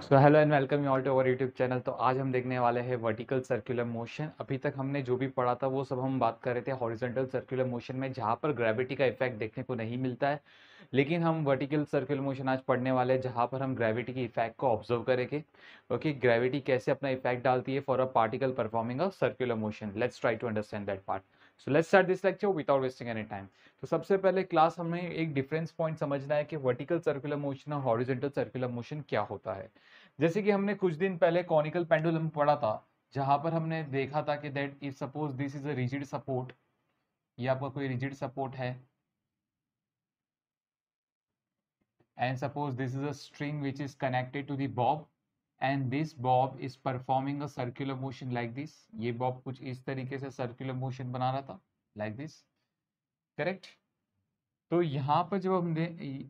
So hello and welcome you all to our YouTube channel. तो आज हम देखने वाले हैं वर्टिकल सर्कुलर मोशन। अभी तक हमने जो भी पढ़ा था वो सब हम बात कर रहे थे हॉरिजॉन्टल सर्कुलर मोशन में, जहाँ पर ग्रेविटी का इफेक्ट देखने को नहीं मिलता है। लेकिन हम वर्टिकल सर्कुलर मोशन आज पढ़ने वाले हैं, जहाँ पर हम ग्रेविटी की इफेक्ट को ऑब्जर्व करेंगे। ओके, ग्रेविटी कैसे अपना इफेक्ट डालती है for a particle performing a circular motion. Let's try to understand that part. So let's start this lecture without wasting any time. तो सबसे पहले क्लास हमें एक डिफरेंस पॉइंट समझना है कि वर्टिकल सर्कुलर मोशन और हॉरिजॉन्टल सर्कुलर मोशन क्या होता है। जैसे कि हमने कुछ दिन पहले कॉनिकल पेंडुलम पढ़ा था, जहां पर हमने देखा था कि that if suppose this is a rigid support, ये आपका कोई रिजिड सपोर्ट है, and suppose this is a string which is connected to the bob, and this bob is performing a circular motion like this. ये bob कुछ इस तरीके से circular motion बना रहा था, लाइक दिस, करेक्ट। तो यहाँ पर जब हमने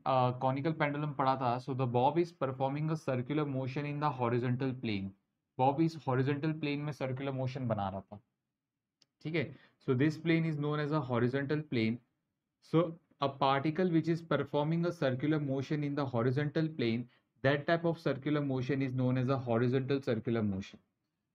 कॉनिकल पेंडुलम पढ़ा था, so the bob is performing a circular motion in the horizontal plane. Bob इस हॉरिजॉन्टल प्लेन में सर्कुलर मोशन बना रहा था, ठीक है। So this plane is known as a horizontal plane. So a particle which is performing a circular motion in the horizontal plane, that type of circular motion is known as a horizontal circular motion.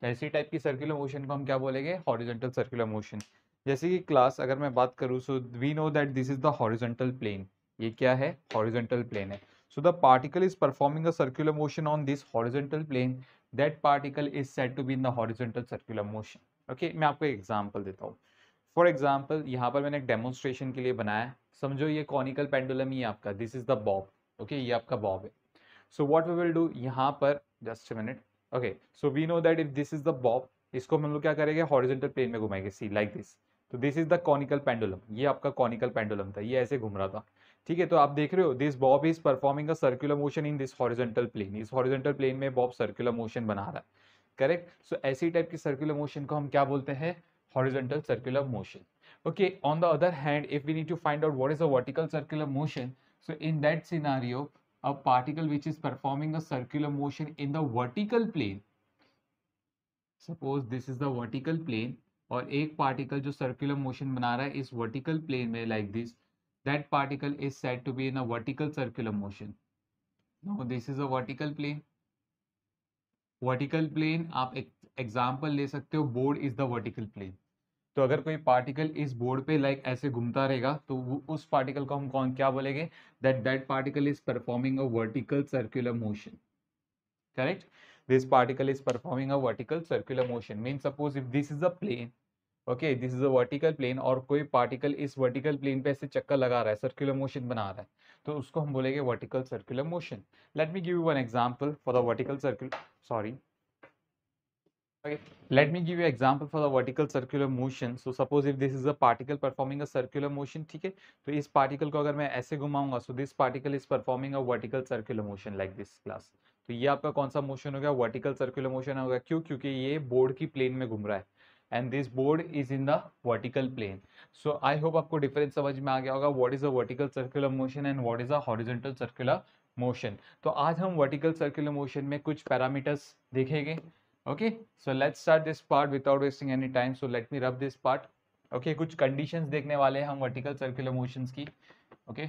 ऐसी type की circular motion को हम क्या बोलेंगे? Horizontal circular motion. जैसे कि class अगर मैं बात करूं, so we know that this is the horizontal plane. ये क्या है? हॉरिजॉन्टल प्लेन है। So the particle is performing a circular motion on this horizontal plane, that particle is said to be in the horizontal circular motion. Okay, मैं आपको एक example देता हूँ। For example यहाँ पर मैंने एक डेमोन्स्ट्रेशन के लिए बनाया है। समझो ये कॉनिकल पेंडुलम ही आपका, this is the bob. Okay, ये आपका बॉब है। So what we will do यहाँ पर, just a minute. Okay, so we know that if this is the bob, इसको हम लोग क्या करेंगे? हॉरिजॉन्टल प्लेन में घुमाएंगे, सी लाइक दिस। तो this is the conical pendulum, ये आपका कॉनिकल पेंडुलम था, ये ऐसे घूम रहा था, ठीक है। तो आप देख रहे हो this bob is performing a circular motion in this horizontal plane. इस हॉरिजॉन्टल प्लेन में बॉब सर्कुलर मोशन बना रहा है, करेक्ट। सो ऐसी टाइप की सर्कुलर मोशन को हम क्या बोलते हैं? Horizontal circular motion. Okay, on the other hand, if we need to find out what is a vertical circular motion, so in that scenario, a particle which is performing a circular motion in the vertical plane, suppose this is the vertical plane, और एक particle जो circular motion बना रहा है इस vertical plane में like this, that particle is said to be in a vertical circular motion. Now this is a vertical plane. Vertical plane आप एक एग्जांपल ले सकते हो, board is the vertical plane. तो अगर कोई पार्टिकल इस बोर्ड पे लाइक ऐसे घूमता रहेगा, तो उस पार्टिकल को हम कौन क्या बोलेंगे? That particle is performing a vertical circular motion, correct. This particle is performing a vertical circular motion. Mean suppose if this is a plane, okay, this is a vertical plane, और कोई particle इस vertical plane पे ऐसे चक्कर लगा रहा है, circular motion बना रहा है, तो उसको हम बोलेंगे vertical circular motion. Let me give you one example for the vertical circular, sorry, okay, let me give you example for the vertical circular motion. So suppose if this is a particle performing a circular motion, ठीक है। तो इस particle को अगर मैं ऐसे घुमाऊंगा, so this particle is performing a vertical circular motion like this class। तो ये आपका कौन सा मोशन हो गया? वर्टिकल सर्कुलर मोशन हो गया। क्यों? क्योंकि ये बोर्ड की प्लेन में घूम रहा है, and this board is in the vertical plane. So I hope आपको डिफरेंस समझ में आ गया होगा, what is a vertical circular motion and what is a horizontal circular motion. तो आज हम वर्टिकल सर्कुलर मोशन में कुछ पैरामीटर्स देखेंगे। Okay, so let's start this part without wasting any time. So let me rub this part. Okay, कुछ conditions देखने वाले हैं हम vertical circular motions की। Okay,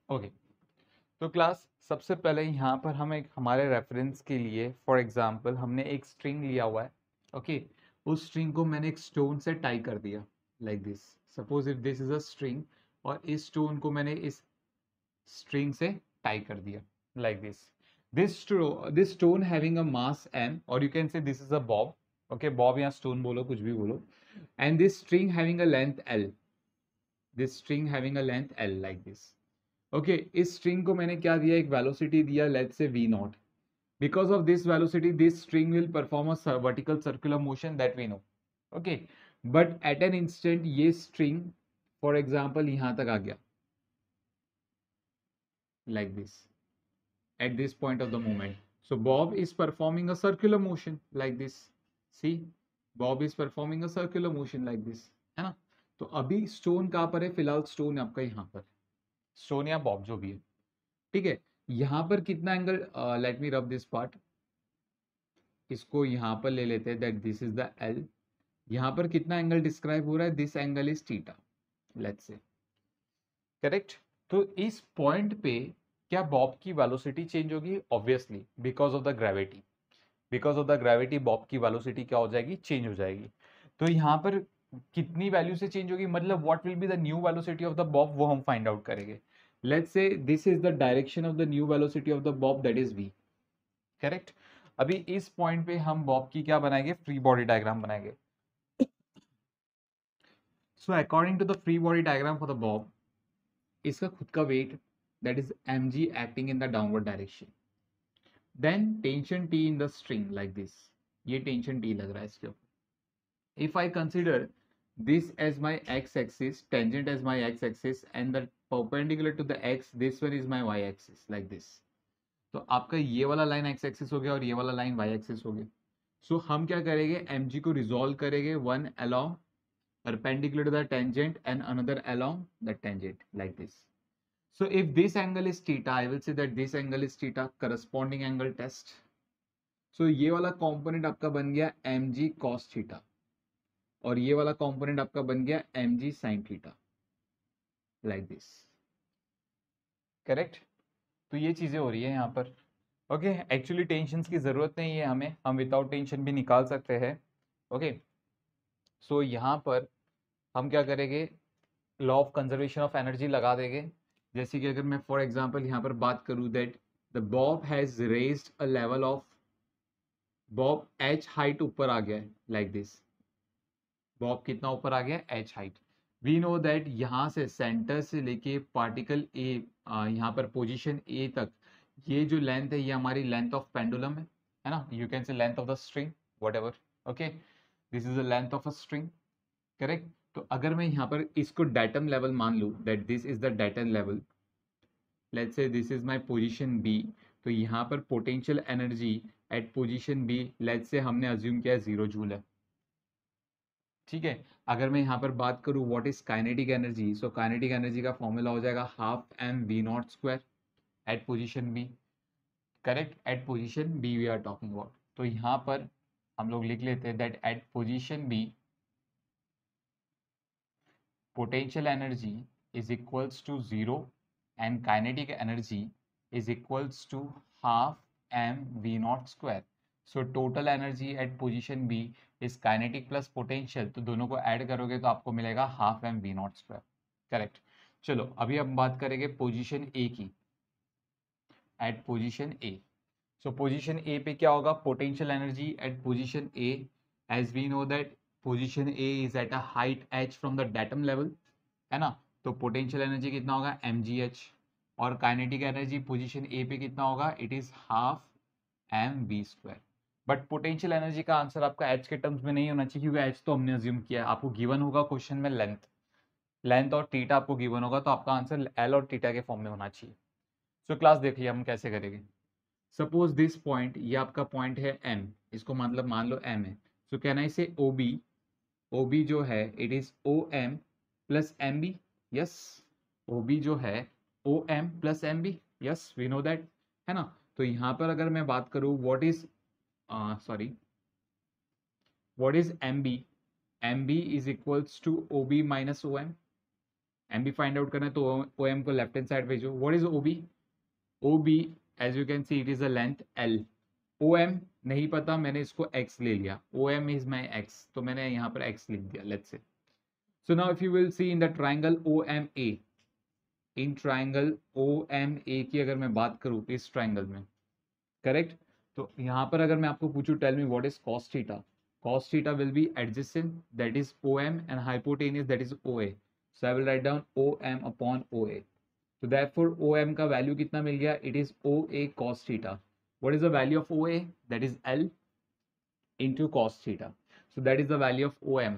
okay, तो क्लास सबसे पहले यहाँ पर हम एक हमारे रेफरेंस के लिए, फॉर एग्जांपल हमने एक स्ट्रिंग लिया हुआ है। ओके, उस स्ट्रिंग को मैंने एक स्टोन से टाई कर दिया like this. Suppose if this is a string, और इस स्टोन को मैंने इस स्ट्रिंग से टाई कर दिया like this stone having a mass m, or you can say this is a bob, okay, bob या stone बोलो, कुछ भी बोलो, and this string having a length l, this string having a length l like this। okay, इस string को मैंने क्या दिया? एक velocity दिया, let's say v naught। because of this velocity this string will perform a vertical circular motion that we know। okay, but at an instant ये string for example यहाँ तक आ गया like this at this point of the moment। So Bob is performing a circular motion like this। See, Bob is performing a circular motion like this, है ना। तो अभी stone कहाँ पर है? फिलहाल स्टोन आपका यहाँ पर, स्टोन या बॉब जो भी है, ठीक है। यहाँ पर कितना angle, late me rub this part, इसको यहाँ पर ले लेते हैं, that this is the L. यहाँ पर कितना एंगल डिस्क्राइब हो रहा है? This angle is theta. Let's say, correct. तो इस पॉइंट पे क्या बॉब की वेलोसिटी चेंज होगी? Obviously, because of the gravity, because of the gravity Bob की वेलोसिटी क्या हो जाएगी? चेंज हो जाएगी। तो यहाँ पर कितनी वैल्यू से चेंज होगी, मतलब what will be the new velocity of the Bob, वो हम फाइंड आउट करेंगे। Let's say this is the direction of the new velocity of the Bob, that is v, correct. अभी इस पॉइंट पे हम बॉब की क्या बनाएंगे? फ्री बॉडी डायग्राम बनाएंगे। So according to the free body diagram for the bob, इसका खुद का weight that is mg acting in the downward direction, then tension T in the string like this, ये tension T लग रहा है इसके ऊपर। If I consider this as my x-axis, tangent as my x-axis, and the perpendicular to the x, this one is my y-axis like this. तो आपका ये वाला लाइन एक्स एक्सिस हो गया और ये वाला लाइन वाई एक्सिस हो गया। सो हम क्या करेंगे? mg को रिजोल्व करेंगे, one along perpendicular to the tangent and another along the tangent like this. So if this angle is theta, I will say that this angle is theta, corresponding angle test. So ये वाला component आपका बन गया mg cos theta और ये वाला component आपका बन गया mg sin theta like this, correct. तो ये चीजें हो रही है यहाँ पर। ओके, एक्चुअली टेंशन की जरूरत नहीं है हमें, हम विदाउट टेंशन भी निकाल सकते हैं। ओके, सो यहाँ पर हम क्या करेंगे? Law of conservation of energy लगा देंगे। जैसे कि अगर मैं फॉर एग्जांपल यहाँ पर बात करूँ that the Bob has raised a level of, Bob h height ऊपर आ गया है लाइक दिस, बॉब कितना ऊपर आ गया? h height. We know that यहाँ से सेंटर से लेके पार्टिकल ए, यहाँ पर पोजीशन ए तक, ये जो लेंथ है ये हमारी लेंथ ऑफ पेंडुलम है ना, you can say length of the string what ever. Okay, this is the length of a string, correct. तो अगर मैं यहाँ पर इसको डेटम लेवल मान लूँ that this is the datum level, let's say this is my position B, तो यहाँ पर potential energy at position B, let's say हमने अज्यूम किया 0 जूल है, ठीक है। अगर मैं यहाँ पर बात करूँ what is kinetic energy, so kinetic energy का फॉर्मूला हो जाएगा half M we not square at position B, correct. At position B we are talking about. तो यहाँ पर हम लोग लिख लेते हैं that at position B potential energy is equals to 0 and kinetic energy is equals to half M we not square. So total energy at position B is kinetic plus potential, तो दोनों को ऐड करोगे तो आपको मिलेगा half M we not square, correct. चलो अभी हम बात करेंगे पोजीशन ए की, at position A. So position A पे क्या होगा? Potential energy at position A, as we know that position A is at a height h from the datum level, है ना। तो पोटेंशियल एनर्जी कितना होगा? mgh। और काइनेटिक एनर्जी पोजीशन ए पे कितना होगा? It is half M v square. But potential energy का आंसर आपका एच के टर्म्स में नहीं होना चाहिए, क्योंकि एच तो हमने अज्यूम किया है। आपको गिवन होगा क्वेश्चन में लेंथ, लेंथ और थीटा आपको गिवन होगा, तो आपका आंसर एल और थीटा के फॉर्म में होना चाहिए। सो क्लास देखिए हम कैसे करेंगे। सपोज दिस पॉइंट, ये आपका पॉइंट है एम, इसको मतलब मान लो एम है। सो कैन आई से ओ बी, ओ बी जो है it is O M plus M B, yes. O B जो है O M plus M B, yes we know that, है ना। तो यहाँ पर अगर मैं बात करूँ what is what is MB? MB is equals to OB minus OM. MB find out करना है तो OM को लेफ्ट हैंड साइड भेजो। What is OB? OB as you can see it is a length L. OM नहीं पता, मैंने इसको X ले लिया, OM is my X, तो मैंने यहाँ पर X लिख दिया, let's say. So now if you will see in the triangle OMA, in triangle OMA की अगर मैं बात करूँ इस ट्राइंगल में, करेक्ट। तो यहाँ पर अगर मैं आपको पूछूं tell me what is cos theta, cos theta will be adjacent, that is OM, and hypotenuse, that is OA. So I will write down OM upon OA. So therefore OM का value कितना मिल गया? It is OA cos theta. What is the value of OA? That is L into cos theta. So that is the value of OM.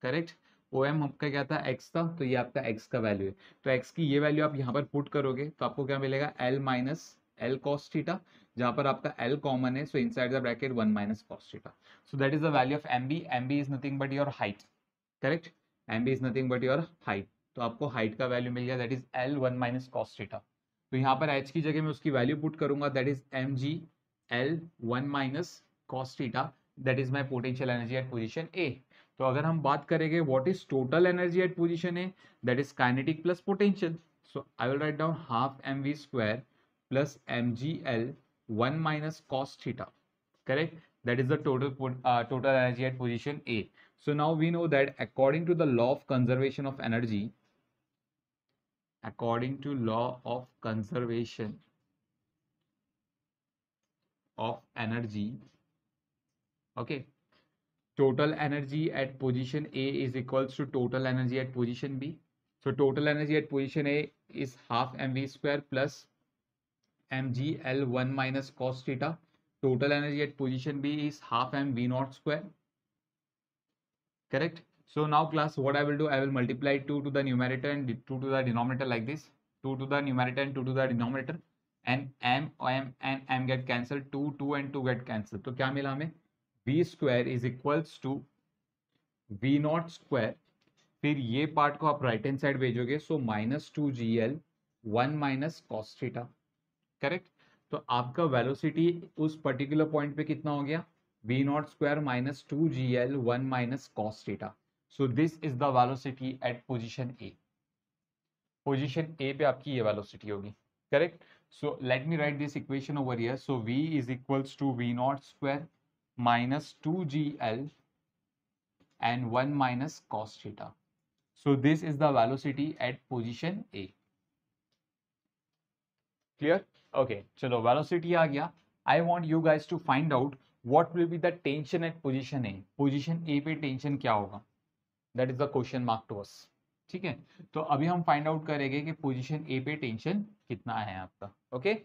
Correct? OM आपका क्या था? X था, तो ये आपका X का वैल्यू है। तो X की ये वैल्यू आप यहाँ पर पुट करोगे तो आपको क्या मिलेगा? L minus L cos theta, जहाँ पर आपका L कॉमन है, so inside the bracket 1 minus cos theta. So that is the value of MB. MB is nothing but your height, correct? MB is nothing but your height. तो आपको height का value मिल गया, that is L 1 minus cos theta. तो यहाँ पर H की जगह मैं उसकी वैल्यू पुट करूंगा, that is mg L 1 minus cos theta, that is my potential energy at position A. तो अगर हम बात करेंगे what is total energy at position A, that is kinetic plus potential. So I will write down half mv square plus mgl 1 minus cos theta. Correct? That is the total energy at position A. So now we know that according to the law of conservation of energy, according to law of conservation of energy, okay, total energy at position A is equals to total energy at position B. So total energy at position A is half mv square plus mgl 1 minus cos theta. Total energy at position B is half mv naught square. Correct? So now class, what I will do, I will multiply 2 to the numerator and 2 to the denominator like this. 2 to the numerator and 2 to the denominator, and m and m get cancelled. 2 and 2 get cancelled. तो क्या मिला हमें? v square is equals to v naught square. फिर ये part को आप right hand side भेजोगे, so minus 2gl 1 minus cos theta. Correct? तो आपका वेलोसिटी उस पर्टिकुलर पॉइंट पे कितना हो गया? v naught square minus 2gl 1 minus cos theta. So this is the velocity at position A. Position A पे आपकी ये velocity होगी. Correct? So let me write this equation over here. So v is equals to v naught square minus 2gl and 1 minus cos theta. So this is the velocity at position A. Clear? Okay, चलो velocity आ गया. I want you guys to find out what will be the tension at position A. Position A पे tension क्या होगा? That is the question mark to us. ठीक है, तो अभी हम find out करेंगे कि position A पे tension कितना है आपका. Okay?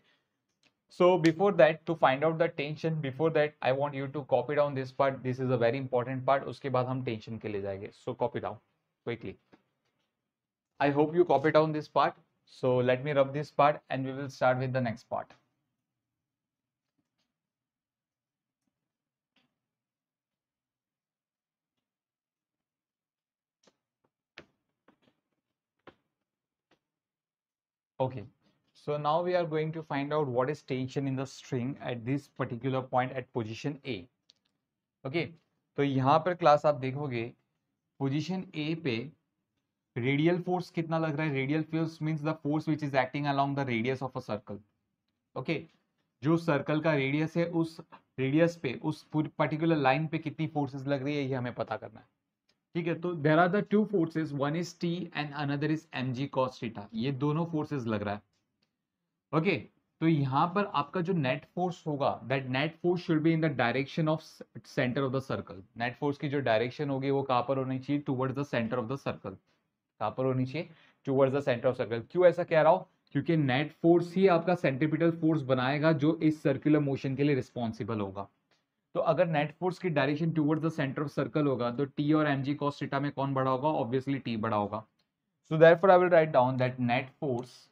So before that, to find out the tension, before that I want you to copy down this part. This is a very important part. उसके बाद हम tension के लिए जाएंगे. So copy down quickly. I hope you copy down this part. So let me rub this part and we will start with the next part. Okay, so now we are going to find out what is tension in the string at this particular point at position A. Okay, तो यहाँ पर class आप देखोगे position A पे radial force कितना लग रहा है. Radial force means the force which is acting along the radius of a circle. Okay, जो सर्कल का रेडियस है उस रेडियस पे उस पर्टिकुलर लाइन पे कितनी फोर्सेस लग रही है ये हमें पता करना है. ठीक है, तो there are the two forces, one is T and another is mg cos theta. ये दोनों फोर्सेस लग रहा है. ओके, तो यहाँ पर आपका जो नेट फोर्स होगा, that net force should be in the direction of centre of the circle. Net force की जो डायरेक्शन होगी वो कहाँ पर होनी चाहिए? Towards the centre of the circle. कहाँ पर होनी चाहिए? Towards the centre of circle. क्यों ऐसा कह रहा हूँ? क्योंकि नेट फोर्स ही आपका सेंट्रीपिटल फोर्स बनाएगा जो इस सर्कुलर मोशन के लिए रिस्पॉन्सिबल होगा. तो अगर नेट फोर्स की direction towards the centre of circle होगा तो टी और mg cos थीटा में कौन बड़ा होगा? ऑब्वियसली टी बड़ा होगा. So therefore I will write down that net force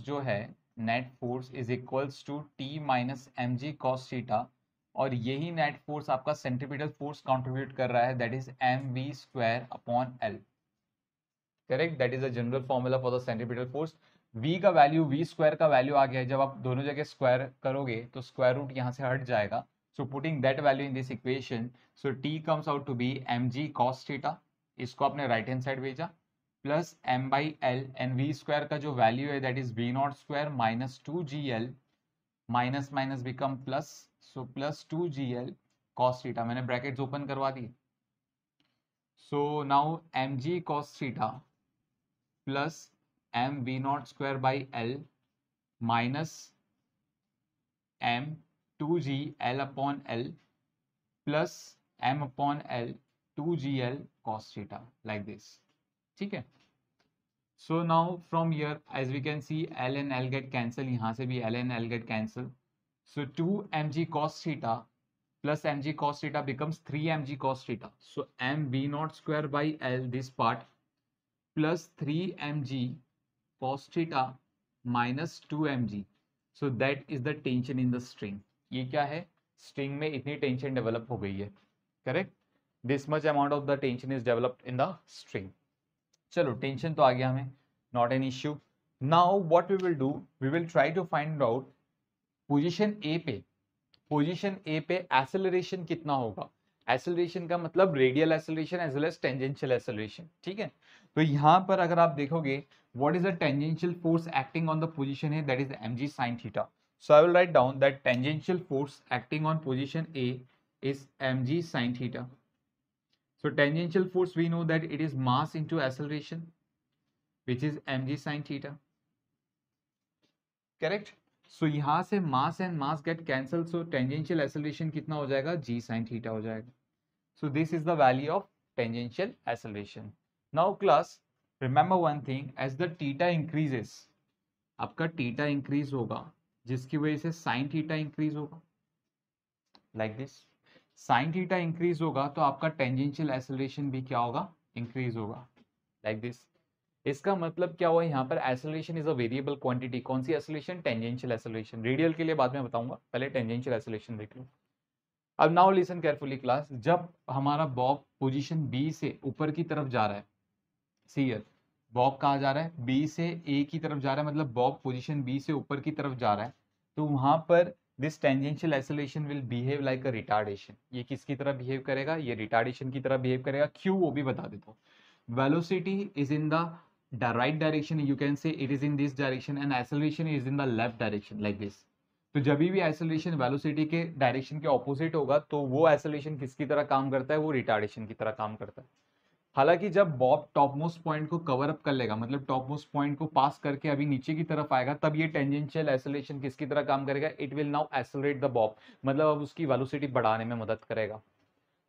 जो है, net force is equals to T minus mg cos theta. और यही नेट फोर्स आपका सेंट्रीपिटल फोर्स कंट्रीब्यूट कर रहा है, that is mv square upon l. Correct? That is the general formula for the centripetal force. v का value, v square का value आ गया है. जब आप दोनों जगह स्क्वायर करोगे तो स्क्वायर रूट यहाँ से हट जाएगा. So putting that value in this equation, so t comes out to be mg cos theta. इसको आपने राइट हैंड साइड भेजा plus m by L, and v square का जो वैल्यू है that is v not square minus 2gl, minus minus become plus, so plus 2gl cos theta. मैंने brackets open करवा दी. So now mg cos theta plus m v not square by L minus m 2g l upon l plus m upon l 2gl cos theta, like this. ठीक है, so now from here as we can see l and l get cancel. यहाँ से भी l and l get cancel. So 2 mg cos theta plus mg cos theta becomes 3 mg cos theta. So m v naught square by l, this part, plus 3 mg cos theta minus 2 mg. So that is the tension in the string. ये क्या है? String में इतनी tension develop हो गई है. Correct? This much amount of the tension is developed in the string. चलो, tension तो आ गया हमें, not an issue. Now what we will do, we will try to find out position A पे. Position A पे acceleration कितना होगा. Acceleration का मतलब radial acceleration as well as tangential acceleration, ठीक है। तो यहाँ पर अगर आप देखोगे what is the tangential force acting on the position A, that is mg sin theta. So I will write down that tangential force acting on position A is mg sin theta. So tangential force, we know that it is mass into acceleration, which is mg sin theta. Correct? So यहाँ से mass and mass get cancelled, so tangential acceleration कितना हो जाएगा, g sin theta हो जाएगा. So this is the value of tangential acceleration. Now class, remember one thing, as the theta increases, आपका theta increase होगा, जिसकी वजह से sin theta increase होगा, like this. Sine theta increase होगा तो आपका टेंजेंशियल एक्सेलरेशन भी क्या होगा, इंक्रीज होगा, लाइक दिस। इसका मतलब क्या हुआ, यहाँ पर acceleration is a variable quantity. कौन सी एक्सेलरेशन, टेंजेंशियल एक्सेलरेशन। रेडियल के लिए बाद में बताऊंगा, पहले टेंजेंशियल एक्सेलरेशन देख लो। अब नाउ लिसन केयरफुली क्लास, जब हमारा बॉब पोजीशन बी से ऊपर की तरफ जा रहा है, सी हियर बॉब कहाँ जा रहा है, बी से ए की तरफ जा रहा है, मतलब बॉब पोजीशन बी से ऊपर की तरफ जा रहा है, तो वहां पर this tangential acceleration will behave like a retardation. ये किसकी तरह बिहेव करेगा, ये रिटार्डेशन की तरह बिहेव करेगा। क्यों, वो भी बता देता हूँ। Velocity is in the right direction, you can से it is in this direction, and acceleration is in the left direction, like this. तो जब भी एक्सेलरेशन वेलोसिटी के डायरेक्शन के ऑपोजिट होगा तो वो एक्सेलरेशन किसकी तरह काम करता है, वो रिटार्डेशन की तरह काम करता है। हालांकि जब बॉब टॉप मोस्ट पॉइंट को कवर अप कर लेगा, मतलब टॉप मोस्ट पॉइंट को पास करके अभी नीचे की तरफ आएगा, तब ये टेंजेंशियल एक्सेलरेशन किसकी तरह काम करेगा, it will now accelerate the Bob, मतलब अब उसकी वेलोसिटी बढ़ाने में मदद करेगा।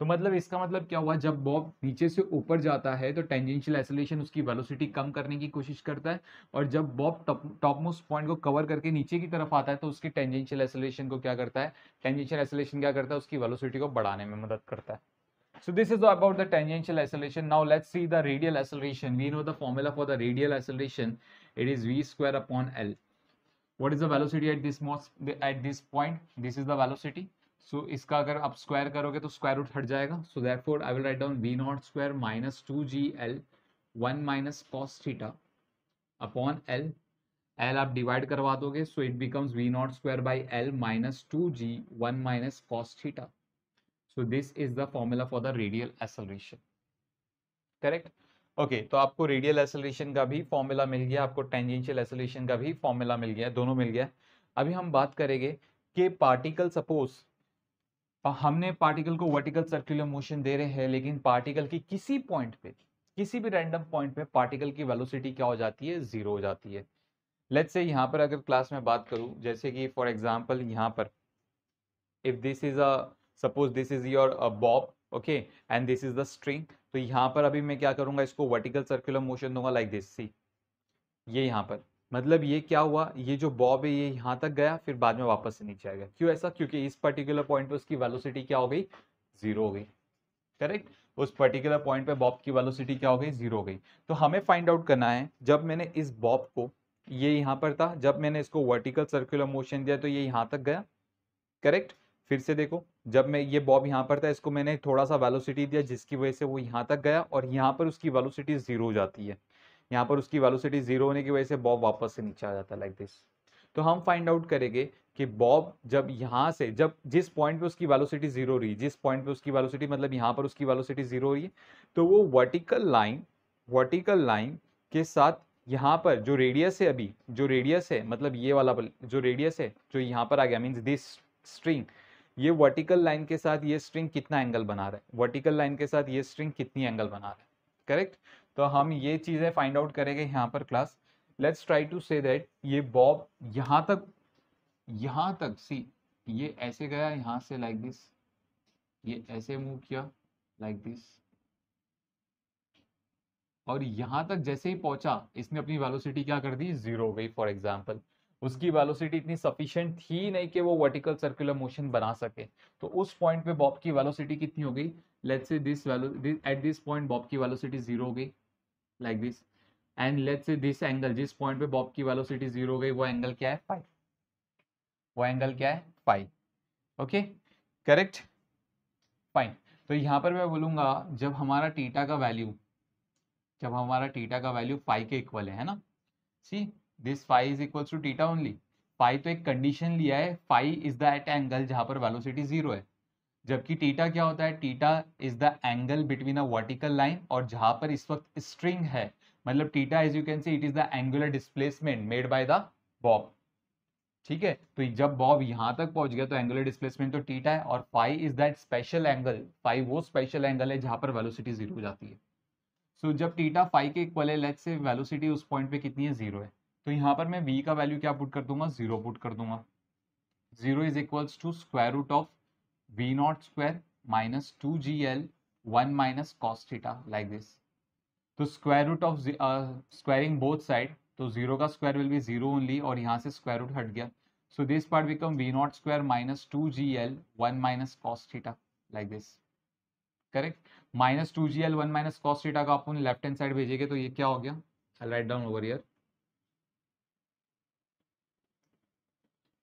तो मतलब इसका मतलब क्या हुआ, जब बॉब नीचे से ऊपर जाता है तो टेंजेंशियल एक्सेलरेशन उसकी वेलोसिटी कम करने की कोशिश करता है, और जब बॉब टॉप मोस्ट पॉइंट को कवर करके नीचे की तरफ आता है तो उसकी टेंजेंशियल एक्सेलरेशन को क्या करता है, टेंजेंशियल एक्सेलरेशन क्या करता है, उसकी वेलोसिटी को बढ़ाने में मदद करता है। So this is about the tangential acceleration. Now let's see the radial acceleration. We know the formula for the radial acceleration. It is v square upon L. What is the velocity at this point? This is the velocity. So इसका अगर आप square करोगे तो square root हट जाएगा. So therefore I will write down v naught square minus 2gl 1 minus cos theta upon L. L आप divide करवा दोगे, so it becomes v naught square by L minus 2g 1 minus cos theta. So this is the formula for the radial acceleration. Correct? Okay, तो आपको radial acceleration का भी formula मिल गया, आपको tangential acceleration का भी फॉर्मूला मिल गया, दोनों मिल गया। अभी हम बात करेंगे कि पार्टिकल, सपोज हमने पार्टिकल को वर्टिकल सर्कुलर मोशन दे रहे हैं, लेकिन पार्टिकल की किसी पॉइंट पे, किसी भी रैंडम पॉइंट पे पार्टिकल की वेलोसिटी क्या हो जाती है, जीरो हो जाती है। लेट्स से यहाँ पर अगर क्लास में बात करूँ, जैसे कि फॉर एग्जाम्पल यहाँ पर if this is a, suppose this is your bob, okay, and this is the string, तो यहाँ पर अभी मैं क्या करूंगा, इसको वर्टिकल सर्कुलर मोशन दूंगा लाइक दिस। सी ये यहाँ पर मतलब ये क्या हुआ, ये जो बॉब है ये यहाँ तक गया, फिर बाद में वापस से नीचे आ गया। क्यों ऐसा, क्योंकि इस पर्टिकुलर पॉइंट पे उसकी वेलोसिटी क्या हो गई, जीरो हो गई। करेक्ट, उस पर्टिकुलर पॉइंट पे बॉब की वेलोसिटी क्या हो गई, जीरो हो गई। तो हमें फाइंड आउट करना है, जब मैंने इस बॉब को, ये यहाँ पर था, जब मैंने इसको वर्टिकल सर्कुलर मोशन दिया तो ये यहाँ तक गया। करेक्ट, फिर से देखो, जब मैं ये बॉब यहाँ पर था, इसको मैंने थोड़ा सा वेलोसिटी दिया जिसकी वजह से वो यहाँ तक गया, और यहाँ पर उसकी वेलोसिटी जीरो हो जाती है। यहाँ पर उसकी वेलोसिटी जीरो होने की वजह से बॉब वापस से नीचे आ जाता है लाइक दिस। तो हम फाइंड आउट करेंगे कि बॉब जब यहाँ से, जब जिस पॉइंट पे उसकी वेलोसिटी जीरो हो रही है, जिस पॉइंट पे उसकी वेलोसिटी मतलब यहाँ पर उसकी वेलोसिटी जीरो हो रही है, तो वो वर्टिकल लाइन के साथ यहाँ पर जो रेडियस है, अभी जो रेडियस है, मतलब ये वाला जो रेडियस है जो यहाँ पर आ गया, मीन्स दिस स्ट्रिंग, ये वर्टिकल लाइन के साथ ये स्ट्रिंग कितना एंगल बना रहा है, वर्टिकल लाइन के साथ ये स्ट्रिंग कितनी एंगल बना रहा है। करेक्ट, तो हम ये चीजें फाइंड आउट करेंगे यहाँ पर class. Let's try to say that ये बॉब यहाँ तक सी, ये ऐसे गया यहाँ से लाइक दिस, ये ऐसे मूव किया लाइक दिस, और यहाँ तक जैसे ही पहुंचा इसने अपनी वेलोसिटी क्या कर दी, जीरो हो गई। फॉर एग्जाम्पल उसकी वेलोसिटी इतनी सफिशिएंट थी नहीं कि वो वर्टिकल सर्कुलर मोशन बना सके, तो उस पॉइंट पे बॉब की वेलोसिटी कितनी हो गई, let's say this eight this point Bob की वेलोसिटी जीरो हो गई like this, and let's say this angle, जिस पॉइंट पे बॉब की वेलोसिटी जीरो हो गई, वो एंगल क्या है, फाइव, वो एंगल क्या है, फाइव। Okay, correct, fine. तो यहाँ पर मैं बोलूंगा जब हमारा थीटा का वैल्यू, जब हमारा थीटा का वैल्यू फाइव के इक्वल है ना, see this five is equal to theta only. Five तो एक कंडीशन लिया है, फाइव इज दैट एंगल जहां पर वेलोसिटी जीरो है। जबकि टीटा क्या होता है, theta is the angle between a vertical line, और जहां पर इस वक्त स्ट्रिंग है, मतलब theta as you can see it is the angular displacement made by the bob. ठीक है, तो जब बॉब यहां तक पहुंच गया तो एंगुलर डिस्प्लेसमेंट तो टीटा है, और phi is that special angle, phi वो स्पेशल एंगल है जहां पर वेलोसिटी जीरो हो जाती है। सो जब टीटा फाई के इक्वल है, लेट्स से वेलोसिटी उस पॉइंट पे कितनी है, जीरो है, तो यहाँ पर मैं वी का वैल्यू क्या पुट कर दूंगा, जीरो पुट कर दूंगा। Zero is equals to square root of V not square minus two G L one minus cos theta, like this. तो square root of squaring both side, तो zero का square will be zero only, और यहाँ से square root हट गया, so this part become V not square minus two G L one minus cos theta, like this. Correct, minus two G L one minus cos theta का अपन left hand side भेजेंगे तो ये क्या हो गया, I write down over here.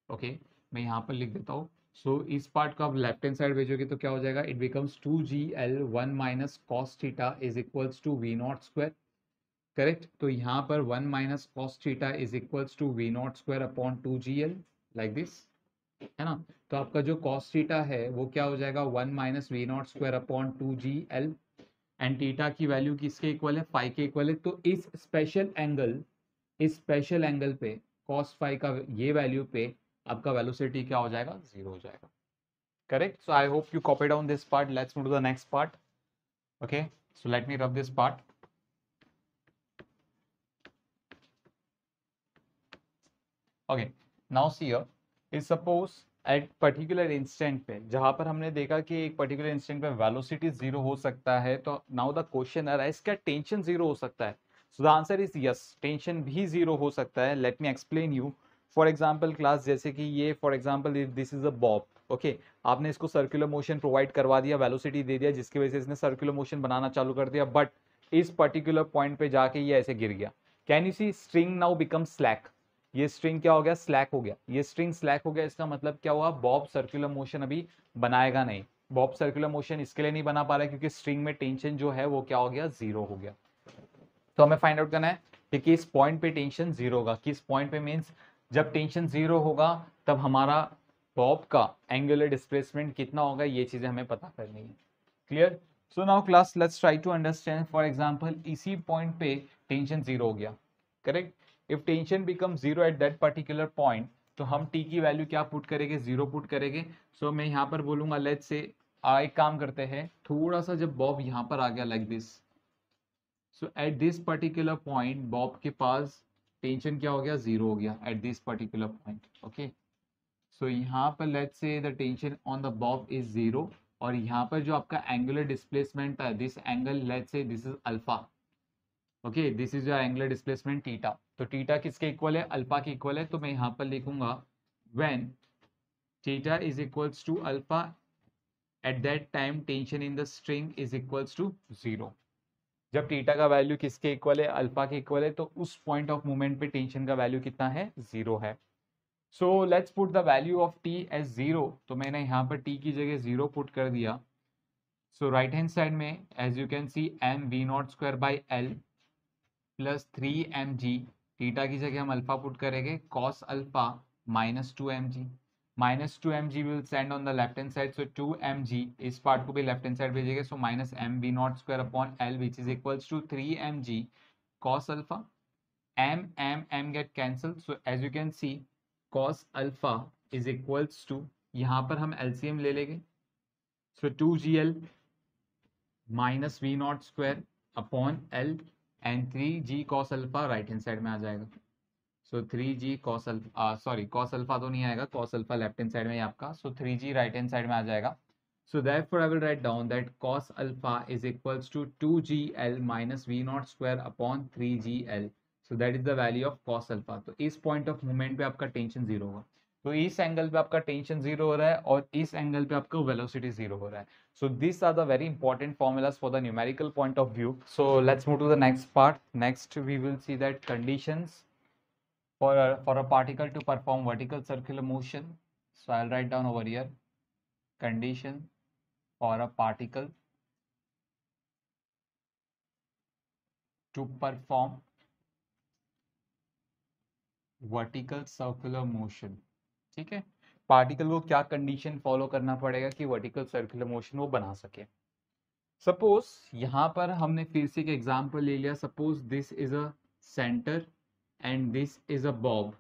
Okay, मैं यहाँ पर लिख देता हूँ। सो इस पार्ट को आप लेफ्ट हैंड साइड भेजोगे तो क्या हो जाएगा, it becomes two G L one minus cos theta is equals to v not square. Correct, तो यहाँ पर one minus cos theta is equals to v not square upon two ji l, like this, है ना। तो आपका जो cos theta है वो क्या हो जाएगा, one minus we not square upon two ji l, and theta की वैल्यू किसके इक्वल है, फाई के इक्वल है, तो इस स्पेशल एंगल पे कॉस फाई का ये वैल्यू पे आपका वेलोसिटी क्या हो जाएगा, जीरो हो जाएगा। Correct, so I hope you copy down this part, let's move to the next part. Okay, so let me rub this part. Okay, now see here, is suppose at particular instant पे, जहां पर हमने देखा कि एक particular instant पे velocity zero हो सकता है, तो नाउ द क्वेश्चन अराइज, क्या टेंशन जीरो हो सकता है? So the answer is yes, tension भी जीरो हो सकता है। Let me explain you. For example class, जैसे कि ये for example this is a bob, okay, आपने इसको सर्कुलर मोशन प्रोवाइड करवा दिया, वेलोसिटी दे दिया, जिसकी वजह से इसने सर्कुलर मोशन बनाना चालू कर दिया, बट इस पर्टिकुलर पॉइंट पे जाके ये ऐसे गिर गया। Can you see string now become slack? ये स्ट्रिंग क्या हो गया, स्लैक हो गया। ये स्ट्रिंग स्लैक हो गया, इसका मतलब क्या हुआ, बॉब सर्कुलर मोशन अभी बनाएगा नहीं। बॉब सर्कुलर मोशन इसके लिए नहीं बना पा रहा है क्योंकि स्ट्रिंग में टेंशन जो है वो क्या हो गया, जीरो हो गया। तो हमें फाइंड आउट करना है कि किस पॉइंट पे टेंशन जीरो होगा, किस पॉइंट पे मींस जब टेंशन जीरो होगा तब हमारा बॉब का एंगुलर डिस्प्लेसमेंट कितना होगा, ये चीजें हमें पता करनी है। Clear? So now class let's try to understand. For example इसी पॉइंट पे टेंशन जीरो हो गया। Correct, if tension become zero at that particular point, तो हम टी की वैल्यू क्या पुट करेंगे, जीरो पुट करेंगे। सो मैं यहाँ पर बोलूंगा लेट्स से एक काम करते हैं, थोड़ा सा जब बॉब यहाँ पर आ गया like this, so at this particular point bob के पास टेंशन क्या हो गया, जीरो हो गया at this particular point. Okay, so यहाँ पर let's say the tension on the bob is zero, और यहाँ पर जो आपका एंगुलर डिस्प्लेसमेंट है, this angle let's say this is alpha. Okay, this is your angular displacement theta. तो theta किसके इक्वल है, अल्फा के इक्वल है, तो मैं यहाँ पर लिखूंगा when theta is equals to alpha, at that time tension in the string is equals to zero. जब थीटा का वैल्यू किसके इक्वल है, अल्फा के इक्वल है, तो उस पॉइंट ऑफ मोमेंट पे टेंशन का वैल्यू कितना है, जीरो है। So let's put the value of T as zero, तो मैंने यहाँ पर टी की जगह जीरो पुट कर दिया। सो राइट हैंड साइड में as you can see M we not square by L plus three M G, theta की जगह हम अल्फा पुट करेंगे, cos alpha minus two M G, minus two M G will send on the left hand side, so two M G, इस part को भी left hand side भेजेंगे, so minus M we not square upon L which is equals to three M G cos alpha, m get cancelled, so as you can see cos alpha is equals to, यहाँ पर हम LCM ले लेंगे, so 2gl minus we not square upon L and 3g cos alpha right hand side में आ जाएगा, so 3g cos alpha, sorry cos alpha तो नहीं आएगा, cos alpha left hand side में है आपका, सो 3g राइट हैंड साइड में आ जाएगा। So therefore I will write down that cos alpha is equals to 2gl minus v naught square upon 3gl. So that is the value of cos alpha. तो इस point of moment पे आपका tension zero होगा, तो इस angle पे आपका tension zero हो रहा है और इस एंगल पे आपका वेलोसिटी जीरो हो रहा है. So these are the very important formulas for the numerical point of view. So let's move to the next part. Next we will see that conditions for a particle to perform vertical circular motion. So I'll write down over here condition for a particle to perform vertical circular motion. ठीक है, particle को क्या condition follow करना पड़ेगा कि vertical circular motion वो बना सके। सपोज यहाँ पर हमने फिर से एक एग्जांपल ले लिया, suppose this is a centre and this is a bob.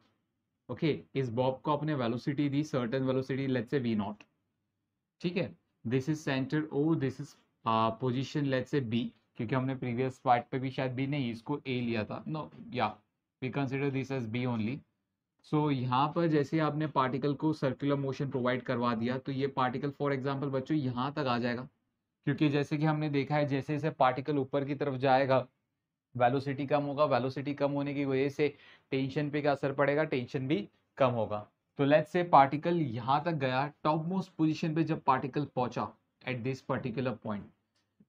Okay, इस बॉब को आपने वेलोसिटी दी, certain velocity, let's say v0, ठीक है। This is centre O, this is position let's say b, क्योंकि हमने प्रीवियस पार्ट पे भी शायद b नहीं, इसको a लिया था, नो या we consider this as b only. सो यहाँ पर जैसे आपने पार्टिकल को सर्कुलर मोशन प्रोवाइड करवा दिया, तो ये पार्टिकल फॉर एग्जांपल बच्चों यहाँ तक आ जाएगा, क्योंकि जैसे कि हमने देखा है जैसे जैसे पार्टिकल ऊपर की तरफ जाएगा वेलोसिटी कम होगा, वेलोसिटी कम होने की वजह से टेंशन पे क्या असर पड़ेगा, टेंशन भी कम होगा। तो लेट्स से पार्टिकल यहाँ तक गया, टॉप मोस्ट पोजिशन पे जब पार्टिकल पहुंचा एट दिस पर्टिकुलर पॉइंट,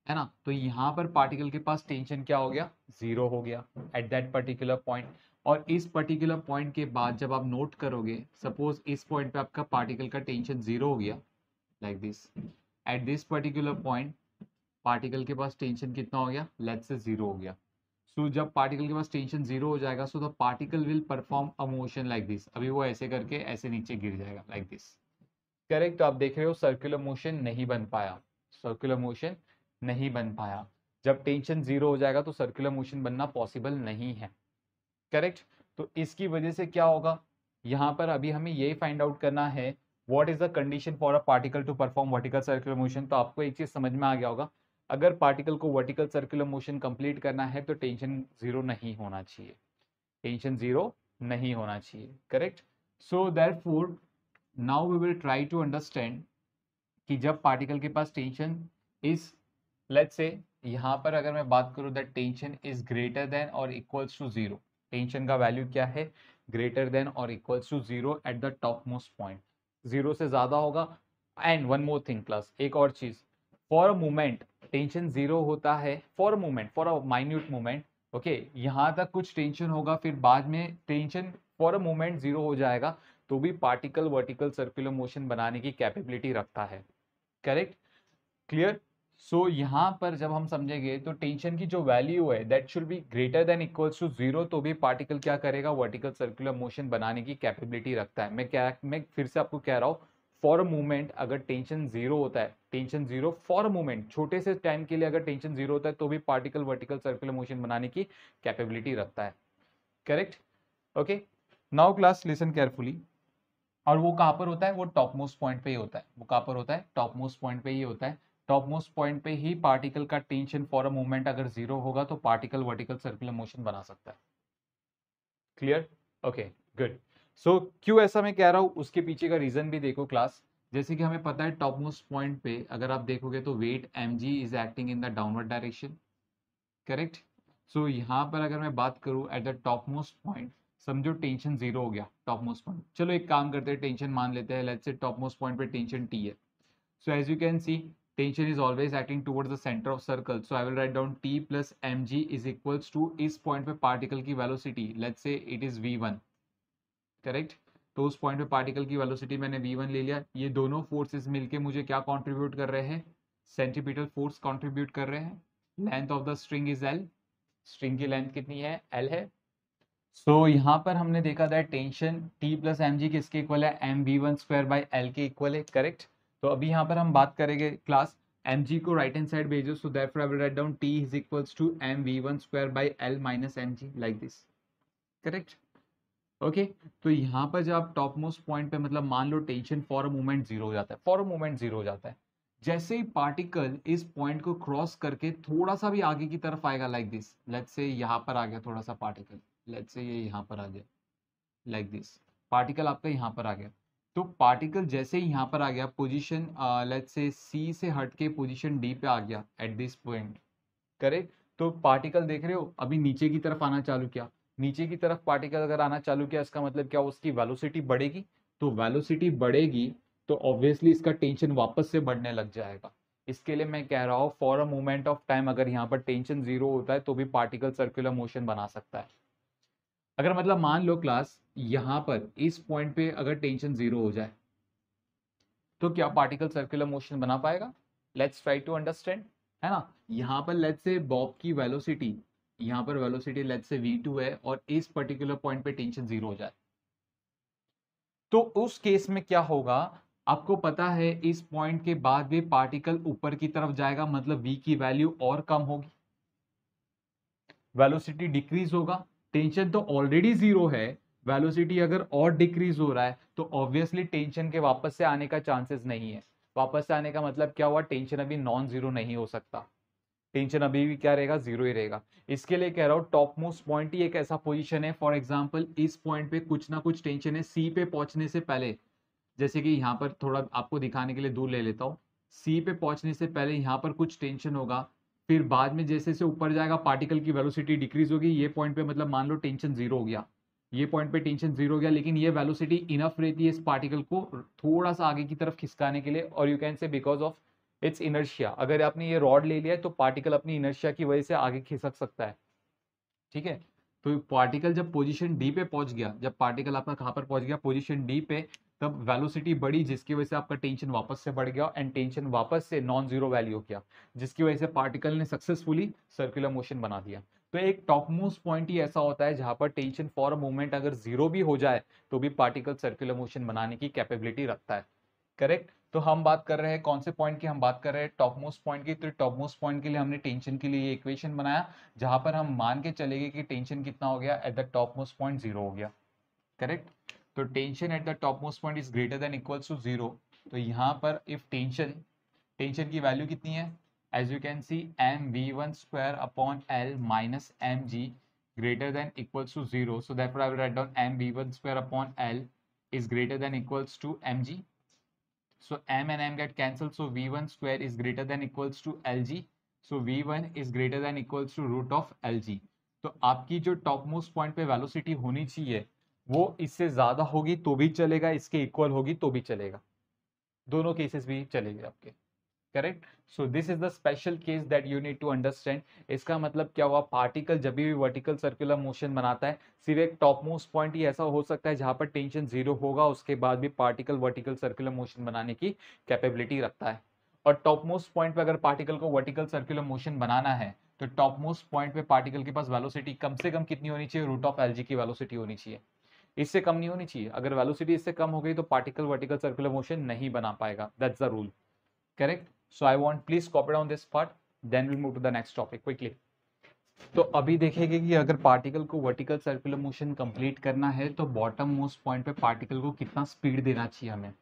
है ना, तो यहाँ पर पार्टिकल के पास टेंशन क्या हो गया, जीरो हो गया एट दैट पर्टिकुलर पॉइंट। और इस पर्टिकुलर पॉइंट के बाद जब आप नोट करोगे, सपोज इस पॉइंट पे आपका पार्टिकल का टेंशन जीरो हो गया like this, eight this particular point particle के पास टेंशन कितना हो गया, लेट्स से जीरो हो गया। सो जब पार्टिकल के पास टेंशन जीरो हो जाएगा, सो the particle will perform a motion like this, अभी वो ऐसे करके ऐसे नीचे गिर जाएगा लाइक दिस, करेक्ट। तो आप देख रहे हो सर्कुलर मोशन नहीं बन पाया, सर्कुलर मोशन नहीं बन पाया। जब टेंशन जीरो हो जाएगा तो सर्कुलर मोशन बनना पॉसिबल नहीं है, करेक्ट। तो इसकी वजह से क्या होगा, यहाँ पर अभी हमें ये फाइंड आउट करना है what is the condition for a particle to perform vertical circular motion. तो आपको एक चीज समझ में आ गया होगा, अगर पार्टिकल को वर्टिकल सर्कुलर मोशन कंप्लीट करना है तो टेंशन जीरो नहीं होना चाहिए, टेंशन जीरो नहीं होना चाहिए, correct. So therefore now we will try to understand कि जब पार्टिकल के पास टेंशन इज, लेट्स से यहाँ पर अगर मैं बात करूँ that tension is greater than और इक्वल्स टू जीरो, टेंशन का वैल्यू क्या है, ग्रेटर देन और equals to zero at the top most point, zero से ज्यादा होगा। And one more thing plus, एक और चीज, for a moment tension zero होता है, for a moment, for a minute moment, okay, यहाँ तक कुछ टेंशन होगा, फिर बाद में tension for a moment zero हो जाएगा, तो भी पार्टिकल वर्टिकल सर्कुलर मोशन बनाने की कैपेबिलिटी रखता है, करेक्ट, क्लियर। सो यहाँ पर जब हम समझेंगे तो टेंशन की जो वैल्यू है that should be greater than equals to zero, तो भी पार्टिकल क्या करेगा, वर्टिकल सर्कुलर मोशन बनाने की कैपेबिलिटी रखता है। मैं फिर से आपको कह रहा हूँ, फॉर अ मूवमेंट अगर टेंशन जीरो होता है, tension zero for a movement, छोटे से टाइम के लिए अगर टेंशन जीरो होता है तो भी पार्टिकल वर्टिकल सर्कुलर मोशन बनाने की कैपेबिलिटी रखता है, correct. Okay, now class listen carefully. और वो कहाँ पर होता है, वो टॉप मोस्ट पॉइंट पे ही होता है, वो कहाँ पर होता है, टॉप मोस्ट पॉइंट पे ही होता है। टॉप मोस्ट पॉइंट पे ही पार्टिकल का टेंशन फॉर अ मूवमेंट अगर जीरो होगा तो पार्टिकल वर्टिकल सर्कुलर मोशन बना सकता है, क्लियर, ओके, गुड। सो क्यों ऐसा मैं कह रहा हूँ, उसके पीछे का रीजन भी देखो क्लास। जैसे कि हमें पता है टॉप मोस्ट पॉइंट पे अगर आप देखोगे तो weight mg is acting in the downward direction, correct. So यहाँ पर अगर मैं बात करूँ at the top most point, समझो टेंशन जीरो हो गया टॉप मोस्ट पॉइंट, चलो एक काम करते हैं, टेंशन मान लेते हैं, let's say top most point पे टेंशन t है। So as you can see tension is always acting towards the centre of circle, so I will write down t plus mg is equals to इस point पे particle की velocity, let's say it is v1, correct. तो उस point पे particle की velocity मैंने v1 ले लिया, ये दोनों फोर्सेस मिलके मुझे क्या कंट्रीब्यूट कर रहे हैं, सेंटीमीटर फोर्स कंट्रीब्यूट कर रहे हैं। Length of the string is l, string की लेंथ कितनी है, एल है। सो यहाँ पर हमने देखा था tension T plus M G किसके इक्वल है, M V one square by L के इक्वल है, करेक्ट। तो अभी यहाँ पर हम बात करेंगे क्लास, एम जी को राइट हैंड साइड भेजो, so therefore I will write down T is equals to M V one square by L minus M G like this, correct, okay. तो यहाँ पर जब आप टॉप मोस्ट पॉइंट पे मतलब मान लो tension for a moment zero हो जाता है, फॉर अ मोमेंट जीरो हो जाता है, जैसे ही पार्टिकल इस पॉइंट को क्रॉस करके थोड़ा सा भी आगे की तरफ आएगा लाइक दिस, लेट्स से यहाँ पर आ गया थोड़ा सा पार्टिकल, लेट्स से ये यहाँ पर आ गया लाइक दिस, पार्टिकल आपका यहाँ पर आ गया, तो पार्टिकल जैसे ही यहाँ पर आ गया पोजीशन लेट्स से सी से हट के पोजीशन डी पे आ गया एट दिस पॉइंट, करेक्ट। तो पार्टिकल देख रहे हो अभी नीचे की तरफ आना चालू किया, नीचे की तरफ पार्टिकल अगर आना चालू किया इसका मतलब क्या, उसकी वेलोसिटी बढ़ेगी, तो वेलोसिटी बढ़ेगी तो ऑब्वियसली इसका टेंशन वापस से बढ़ने लग जाएगा। इसके लिए मैं कह रहा हूँ for a moment of time अगर यहाँ पर टेंशन जीरो होता है तो भी पार्टिकल सर्कुलर मोशन बना सकता है। अगर मतलब मान लो क्लास यहाँ पर इस पॉइंट पे अगर टेंशन जीरो हो जाए तो क्या पार्टिकल सर्कुलर मोशन बना पाएगा, लेट्स ट्राई टू अंडरस्टैंड, है ना। यहाँ पर लेट्स से बॉब की वेलोसिटी, यहाँ पर वेलोसिटी लेट्स से v2 है और इस पर्टिकुलर पॉइंट पे टेंशन जीरो हो जाए, तो उस केस में क्या होगा, आपको पता है इस पॉइंट के बाद भी पार्टिकल ऊपर की तरफ जाएगा, मतलब v की वैल्यू और कम होगी, वेलोसिटी डिक्रीज होगा। टेंशन तो ऑलरेडी जीरो है, वेलोसिटी अगर और डिक्रीज हो रहा है तो ऑब्वियसली टेंशन के वापस से आने का चांसेस नहीं है। वापस से आने का मतलब क्या हुआ, टेंशन अभी नॉन जीरो नहीं हो सकता, टेंशन अभी भी क्या रहेगा, जीरो ही रहेगा। इसके लिए कह रहा हूं टॉप मोस्ट पॉइंट ही एक ऐसा पोजीशन है, फॉर एग्जांपल इस पॉइंट पे कुछ ना कुछ टेंशन है सी पे पहुंचने से पहले, जैसे कि यहाँ पर थोड़ा आपको दिखाने के लिए दूर ले लेता हूँ, सी पे पहुंचने से पहले यहाँ पर कुछ टेंशन होगा, फिर बाद में जैसे जैसे ऊपर जाएगा पार्टिकल की वेलोसिटी डिक्रीज होगी, ये पॉइंट पे मतलब मान लो टेंशन जीरो हो गया, ये पॉइंट पे टेंशन जीरो हो गया, लेकिन ये वेलोसिटी इनफ रहती है इस पार्टिकल को थोड़ा सा आगे की तरफ खिसकाने के लिए, और यू कैन से बिकॉज ऑफ इट्स इनर्शिया। अगर आपने ये रॉड ले लिया है तो पार्टिकल अपनी इनर्शिया की वजह से आगे खिसक सकता है, ठीक है। तो पार्टिकल जब पोजीशन डी पे पहुंच गया, जब पार्टिकल आपका कहां पर पहुंच गया, पोजीशन डी पे, तब वेलोसिटी बढ़ी जिसकी वजह से आपका टेंशन वापस से बढ़ गया एंड टेंशन वापस से नॉन जीरो वैल्यू हो गया, जिसकी वजह से पार्टिकल ने सक्सेसफुली सर्कुलर मोशन बना दिया। तो एक टॉप मोस्ट पॉइंट ही ऐसा होता है जहां पर टेंशन फॉर अ मोमेंट अगर जीरो भी हो जाए तो भी पार्टिकल सर्कुलर मोशन बनाने की कैपेबिलिटी रखता है, करेक्ट। तो हम बात कर रहे हैं कौन से पॉइंट की, हम बात कर रहे हैं टॉप मोस्ट पॉइंट की। तो टॉप मोस्ट पॉइंट के लिए हमने टेंशन के लिए इक्वेशन बनाया, जहां पर हम मान के चलेंगे कि टेंशन कितना हो गया at the top most point, zero हो गया, करेक्ट। तो tension at the top most point is greater than equals to zero. तो यहाँ पर इफ टेंशन, टेंशन की वैल्यू कितनी है, as you can see M V one square upon L minus M G greater than equals to zero, so therefore I will write down M V one square upon L is greater than equals to mg. So m and m get cancelled, so v1 square is greater than equals to lg. So v1 is greater than equals to root of lg. तो आपकी जो top most point पे velocity होनी चाहिए वो इससे ज्यादा होगी तो भी चलेगा, इसके इक्वल होगी तो भी चलेगा, दोनों केसेस भी चलेंगे आपके, correct. So this is the special case that you need to understand. इसका मतलब क्या हुआ, पार्टिकल जब भी वर्टिकल सर्कुलर मोशन बनाता है सिर्फ एक टॉप मोस्ट पॉइंट ही ऐसा हो सकता है जहां पर टेंशन जीरो होगा, उसके बाद भी पार्टिकल वर्टिकल सर्कुलर मोशन बनाने की कैपेबिलिटी रखता है। और टॉप मोस्ट पॉइंट पे अगर पार्टिकल को वर्टिकल सर्कुलर मोशन बनाना है तो टॉप मोस्ट पॉइंट पे पार्टिकल के पास वेलोसिटी कम से कम कितनी होनी चाहिए, रूट ऑफ एलजी की वेलोसिटी होनी चाहिए, इससे कम नहीं होनी चाहिए। अगर वेलोसिटी इससे कम हो गई तो पार्टिकल वर्टिकल सर्कुलर मोशन नहीं बना पाएगा, that's the rule, correct. So I want please copy down this part, then we'll move to the next topic quickly. तो अभी देखेंगे कि अगर पार्टिकल को वर्टिकल सर्कुलर मोशन कंप्लीट करना है तो बॉटम मोस्ट पॉइंट पे पार्टिकल को कितना स्पीड देना चाहिए हमें,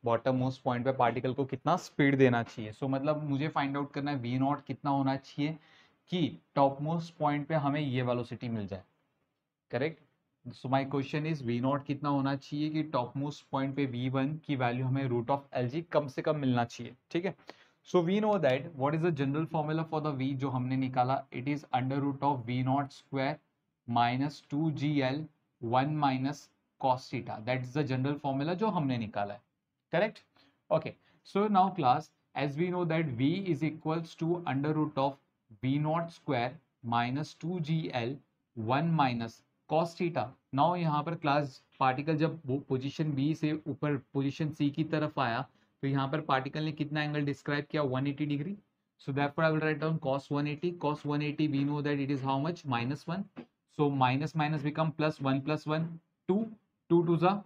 बॉटम मोस्ट पॉइंट पे पार्टिकल को कितना स्पीड देना चाहिए। सो मतलब मुझे फाइंड आउट करना है वी नॉट कितना होना चाहिए कि टॉप मोस्ट पॉइंट पे हमें ये वेलोसिटी मिल जाए, correct. So my question is V not कितना होना चाहिए कि टॉप मोस्ट पॉइंट पे वी वन की वैल्यू हमें रूट ऑफ एल जी कम से कम मिलना चाहिए, ठीक है। So we know that what is the general formula for the v जो हमने निकाला, it is under root of V not square minus two G L one minus cos theta, that is the general formula जो हमने निकाला है, correct. Okay, so now class as we know that v is equals to under root of v naught square minus 2gl 1 minus cos theta. now यहाँ पर class particle जब position b से ऊपर position c की तरफ आया तो यहाँ पर पार्टिकल ने कितना एंगल डिस्क्राइब किया, 180 degree. So therefore I will write down cos 180. cos 180 we know that it is how much, -1. so minus minus become plus 1 plus 1 2, 2 to the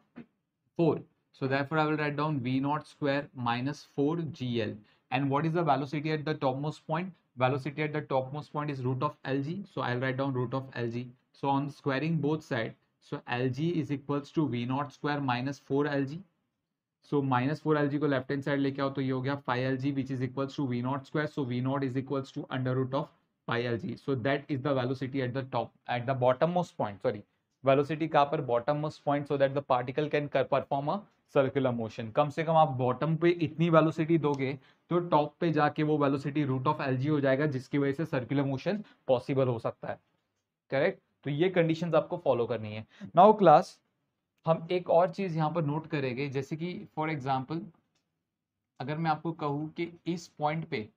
4. So therefore I will write down v naught square minus 4 gl. And what is the velocity at the topmost point? Velocity at the topmost point is root of lg. So I'll write down root of lg. So on squaring both sides, so lg is equals to v naught square minus 4 lg. So minus 4 lg को left hand side लेके आओ तो ये हो गया 5 lg which is equals to v naught square. So v naught is equals to under root of 5 lg. So that is the velocity at the top, at the bottommost point. Sorry, velocity कहाँ पर, bottommost point, so that the particle can perform a circular motion. कम से कम आप bottom पे इतनी velocity दोगे तो टॉप पे जाके वो वेलोसिटी रूट ऑफ एलजी हो जाएगा, जिसकी वजह से सर्कुलर मोशन पॉसिबल हो सकता है, करेक्ट। तो ये कंडीशंस आपको फॉलो करनी है। नाउ क्लास हम एक और चीज यहाँ पर नोट करेंगे, जैसे कि फॉर एग्जाम्पल अगर मैं आपको कहूँ कि इस पॉइंट पे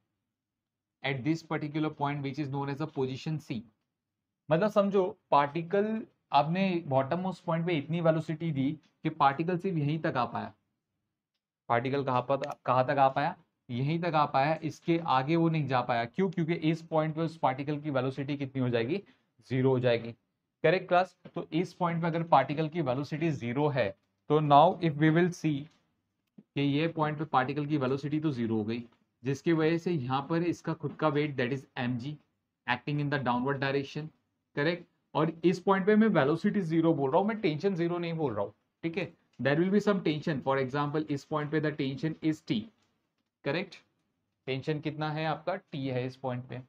at this particular point which is known as a position C, मतलब समझो पार्टिकल आपने बॉटम मोस्ट पॉइंट पे इतनी वेलोसिटी दी कि पार्टिकल सिर्फ यहीं तक आ पाया, पार्टिकल कहाँ तक आ पाया, यहीं तक आ पाया, इसके आगे वो नहीं जा पाया। क्यों? क्योंकि इस पॉइंट पे उस पार्टिकल की वेलोसिटी कितनी हो जाएगी, जीरो हो जाएगी, करेक्ट क्लास। तो इस पॉइंट पे अगर पार्टिकल की वेलोसिटी जीरो है तो now if we will see कि ये पॉइंट पे पार्टिकल की वेलोसिटी तो जीरो हो गई, जिसकी वजह से यहाँ पर इसका खुद का weight that is mg acting in the downward direction, correct. और इस पॉइंट पे मैं वेलोसिटी जीरो बोल रहा हूँ, मैं टेंशन जीरो नहीं बोल रहा हूँ, ठीक है। There will be some tension, for example इस पॉइंट पे the tension is t, correct. Tension कितना है आपका, t है इस पॉइंट पे।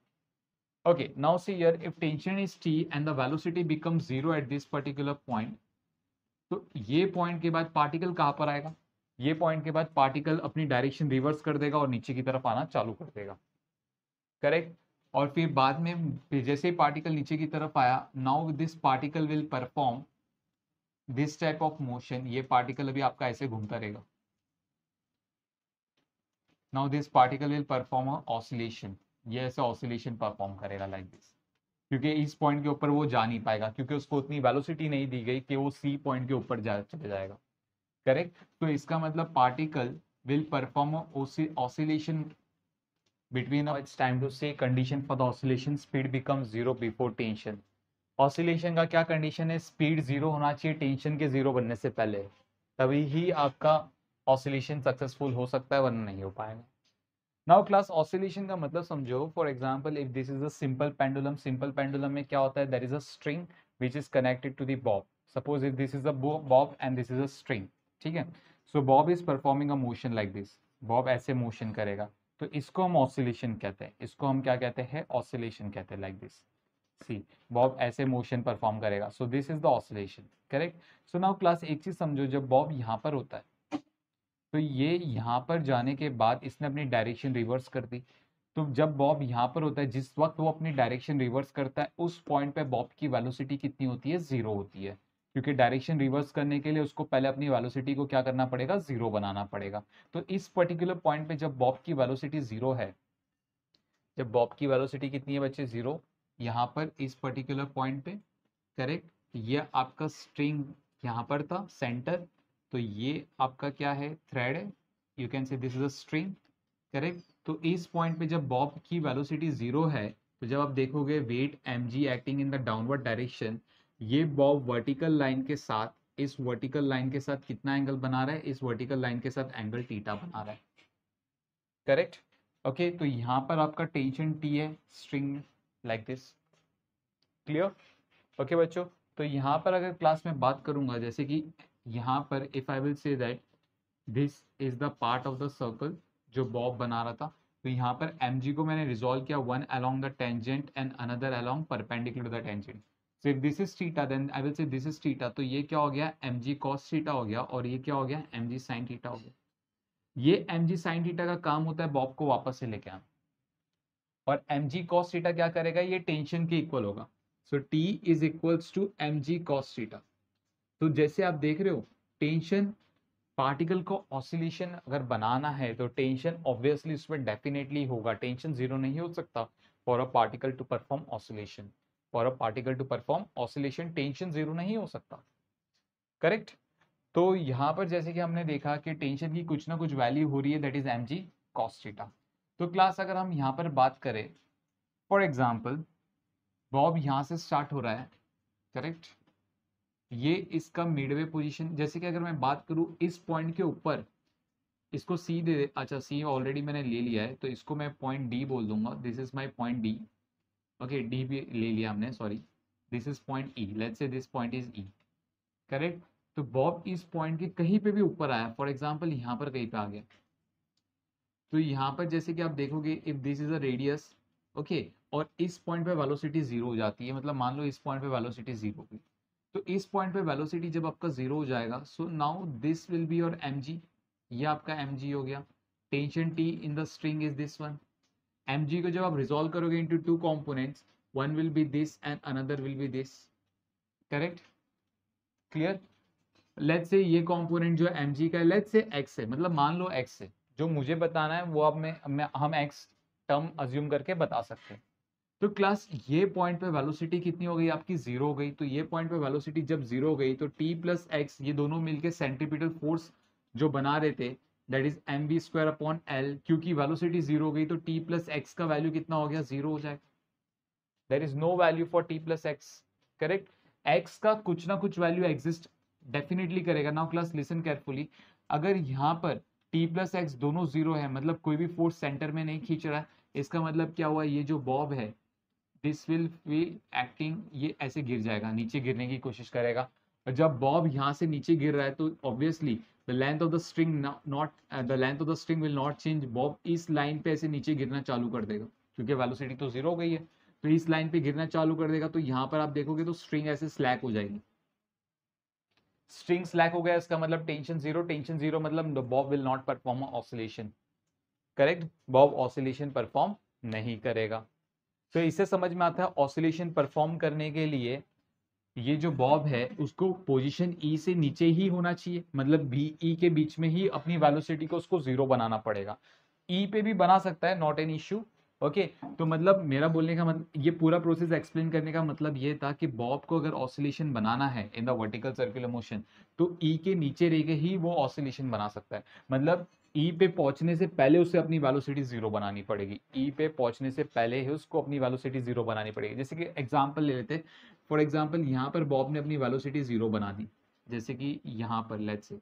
okay, now see here, if tension is t and the velocity becomes zero at this particular point, तो ये पॉइंट के बाद पार्टिकल कहां पर आएगा, ये पॉइंट के बाद पार्टिकल अपनी डायरेक्शन रिवर्स कर देगा और नीचे की तरफ आना चालू कर देगा, करेक्ट। और फिर बाद में फिर जैसे ही पार्टिकल नीचे की तरफ आया, now this particle will perform this type of motion, ये पार्टिकल अभी आपका ऐसे घूमता रहेगा। Now this particle will perform a oscillation, ये ऐसे ऑसिलेशन परफॉर्म करेगा लाइक दिस, क्योंकि इस पॉइंट के ऊपर वो जा नहीं पाएगा, क्योंकि उसको उतनी वेलोसिटी नहीं दी गई कि वो सी पॉइंट के ऊपर चले जाएगा, करेक्ट। तो इसका मतलब particle will perform oscillation between it's time to say condition for the oscillation speed becomes zero before tension। Oscillation का क्या कंडीशन है, स्पीड जीरो होना चाहिए टेंशन के जीरो बनने से पहले, तभी ही आपका ऑसिलेशन सक्सेसफुल हो सकता है, वरना नहीं हो पाएगा। नाउ क्लास ऑसिलेशन का मतलब समझो, for example if this is a simple pendulum, simple pendulum में क्या होता है, there is a string which is connected to the bob. Suppose if this is a bob and this is a string, ठीक है। So bob is performing a motion like this, bob ऐसे motion करेगा, तो इसको हम oscillation कहते हैं, इसको हम क्या कहते हैं, ऑसिलेशन कहते हैं लाइक दिस। सी बॉब ऐसे मोशन परफॉर्म करेगा, सो this is the oscillation, correct. So now class एक चीज समझो, जब बॉब यहाँ पर होता है तो ये यहाँ पर जाने के बाद इसने अपनी डायरेक्शन रिवर्स कर दी। तो जब बॉब यहाँ पर होता है, जिस वक्त वो अपनी डायरेक्शन रिवर्स करता है, उस पॉइंट पे बॉब की वेलोसिटी कितनी होती है, जीरो होती है, क्योंकि डायरेक्शन रिवर्स करने के लिए उसको पहले अपनी वेलोसिटी को क्या करना पड़ेगा, जीरो बनाना पड़ेगा। तो इस पर्टिकुलर पॉइंट पे जब बॉब की वेलोसिटी जीरो है, जब बॉब की वेलोसिटी कितनी है बच्चे, जीरो, यहाँ पर इस पर्टिकुलर पॉइंट पे, करेक्ट। ये आपका स्ट्रिंग यहाँ पर था सेंटर, तो ये आपका क्या है, थ्रेड है, यू कैन से this is a string, correct. तो इस पॉइंट पे जब बॉब की वेलोसिटी जीरो है, तो जब आप देखोगे weight mg acting in the downward direction, ये बॉब वर्टिकल लाइन के साथ, इस वर्टिकल लाइन के साथ कितना एंगल बना रहा है, इस वर्टिकल लाइन के साथ एंगल थीटा बना रहा है, करेक्ट। ओके, तो यहाँ पर आपका टेंशन टी है स्ट्रिंग में लाइक दिस, क्लियर। ओके बच्चों, तो यहाँ पर अगर क्लास में बात करूंगा, जैसे कि यहाँ पर if I will say that this is the part of the circle जो बॉब बना रहा था, तो यहाँ पर mg को मैंने रिजॉल्व किया, one along the tangent and another along perpendicular to the tangent. So if this is theta then I will say this is theta, तो ये क्या हो गया, mg cos थीटा हो गया, और ये क्या हो गया, mg sin थीटा हो गया। ये mg sin थीटा का काम होता है बॉब को वापस से लेके आना, और mg cos थीटा क्या करेगा, ये टेंशन के इक्वल होगा। So t is equals to mg cos theta. तो जैसे आप देख रहे हो, टेंशन पार्टिकल को ऑसिलेशन अगर बनाना है तो टेंशन ऑब्वियसली उसमें डेफिनेटली होगा, टेंशन जीरो नहीं हो सकता for a particle to perform oscillation, for a particle to perform oscillation tension zero नहीं हो सकता, करेक्ट। तो यहाँ पर जैसे कि हमने देखा कि टेंशन की कुछ ना कुछ वैल्यू हो रही है, that is mg cos theta. तो क्लास अगर हम यहाँ पर बात करें, फॉर एग्जाम्पल बॉब यहाँ से स्टार्ट हो रहा है, करेक्ट, ये इसका मिडवे पोजीशन, जैसे कि अगर मैं बात करूँ इस पॉइंट के ऊपर, इसको सी दे दे, अच्छा सी ऑलरेडी मैंने ले लिया है, तो इसको मैं पॉइंट डी बोल दूंगा, this is my point D. Okay, D भी ले लिया हमने, sorry, this is point E, let's say this point is E, correct. तो बॉब इस पॉइंट के कहीं पे भी ऊपर आया, फॉर एग्जांपल यहाँ पर कहीं पे आ गया, तो यहाँ पर जैसे कि आप देखोगे if this is a radius, okay, और इस पॉइंट पे वेलोसिटी जीरो हो जाती है, मतलब मान लो इस पॉइंट पे वेलोसिटी जीरो हुई, तो इस पॉइंट पे वेलोसिटी जब आपका जीरो हो जाएगा, so now this will be your mg, ये आपका mg हो गया। Tension t in the string is this one, mg को जब आप रिजॉल्व करोगे into two components, one will be this and another will be this, correct, clear. Let's say ये component जो mg का है, लेट्स से x है, मतलब मान लो x है, जो मुझे बताना है वो अब हम x टर्म अज्यूम करके बता सकते हैं। तो क्लास ये पॉइंट पे वेलोसिटी कितनी हो गई आपकी, जीरो हो गई। तो ये पॉइंट पे वेलोसिटी जब जीरो हो गई, तो t प्लस एक्स, ये दोनों मिलके सेंट्रीपिटल फोर्स जो बना रहे थे, that is mv square upon l, क्योंकि वेलोसिटी जीरो हो गई तो t प्लस एक्स का वैल्यू कितना हो गया, जीरो हो जाएगा, there is no value for t plus X, correct. x का कुछ ना कुछ वैल्यू एग्जिस्ट डेफिनेटली करेगा। नाउ क्लास लिसन केयरफुली, अगर यहाँ पर t प्लस एक्स दोनों जीरो है, मतलब कोई भी फोर्स सेंटर में नहीं खींच रहा है, इसका मतलब क्या हुआ, ये जो बॉब है दिस विल फील एक्टिंग, ये ऐसे गिर जाएगा, नीचे गिरने की कोशिश करेगा। और जब बॉब यहाँ से नीचे गिर रहा है तो obviously the length of the string not the length of the string will not change, Bob इस लाइन पे ऐसे नीचे गिरना चालू कर देगा, क्योंकि वेलोसिटी तो जीरो हो गई है, तो इस लाइन पे गिरना चालू कर देगा। तो यहाँ पर आप देखोगे तो स्ट्रिंग ऐसे स्लैक हो जाएगी। स्ट्रिंग स्लैक हो गया, इसका मतलब टेंशन जीरो मतलब Bob will not perform oscillation. Correct, Bob oscillation perform नहीं करेगा। तो इससे समझ में आता है ऑसिलेशन परफॉर्म करने के लिए ये जो बॉब है उसको पोजीशन ई से नीचे ही होना चाहिए, मतलब बी ई के बीच में ही अपनी वेलोसिटी को उसको जीरो बनाना पड़ेगा। ई पे भी बना सकता है, नॉट एन इश्यू। ओके, तो मतलब मेरा बोलने का मतलब, ये पूरा प्रोसेस एक्सप्लेन करने का मतलब ये था कि बॉब को अगर ऑसिलेशन बनाना है इन द वर्टिकल सर्कुलर मोशन, तो ई के नीचे रह के ही वो ऑसिलेशन बना सकता है। मतलब ई पे पहुंचने से पहले उसे अपनी वेलोसिटी जीरो बनानी पड़ेगी, ई पे पहुंचने से पहले ही उसको अपनी वेलोसिटी जीरो बनानी पड़ेगी। जैसे कि एग्जांपल ले लेते, फॉर एग्जांपल यहाँ पर बॉब ने अपनी वेलोसिटी जीरो बना दी, जैसे कि यहाँ पर लेट्स से,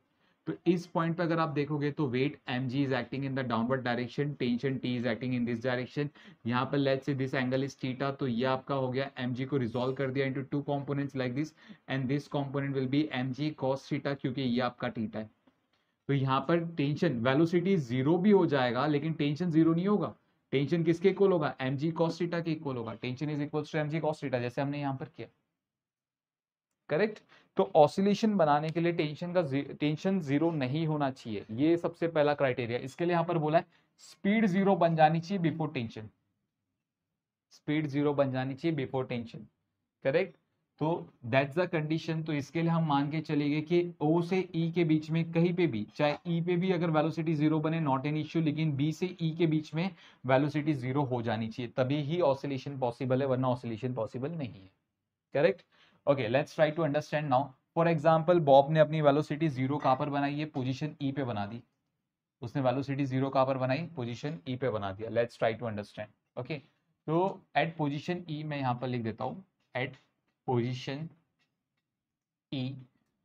तो इस पॉइंट पे अगर आप देखोगे तो weight mg is acting in the downward direction, tension t is acting in this direction. यहाँ पर let's say this angle is theta, तो ये आपका हो गया mg को रिजॉल्व कर दिया into two components like this, and this component will be mg cos theta, क्योंकि ये आपका थीटा है। तो यहाँ पर टेंशन वेलोसिटी जीरो भी हो जाएगा, लेकिन टेंशन जीरो नहीं होगा। टेंशन किसके इक्वल होगा, mg cos थीटा के इक्वल होगा। Tension is equal to mg cos theta, जैसे हमने यहाँ पर किया। करेक्ट, तो ऑसिलेशन बनाने के लिए टेंशन जीरो नहीं होना चाहिए, ये सबसे पहला क्राइटेरिया। इसके लिए यहां पर बोला है स्पीड जीरो बन जानी चाहिए बिफोर टेंशन, स्पीड जीरो बन जानी चाहिए बिफोर टेंशन। करेक्ट, तो दैट्स द कंडीशन। तो इसके लिए हम मान के चलेंगे कि O से E के बीच में कहीं पे भी, चाहे E पे भी अगर वेलोसिटी जीरो बने नॉट एन इश्यू, लेकिन B से E के बीच में वेलोसिटी जीरो हो जानी चाहिए, तभी ही ऑसिलेशन पॉसिबल है, वरना ऑसिलेशन पॉसिबल नहीं है। Correct, okay, let's try to understand now. For example bob ने अपनी वेलोसिटी जीरो कहां पर बनाई है, पोजीशन ई पे बना दी। उसने वेलोसिटी जीरो कहां पर बनाई, पोजीशन ई पे बना दिया। Let's try to understand. Okay, तो एट पोजीशन ई मैं यहां पर लिख देता हूं, at position E,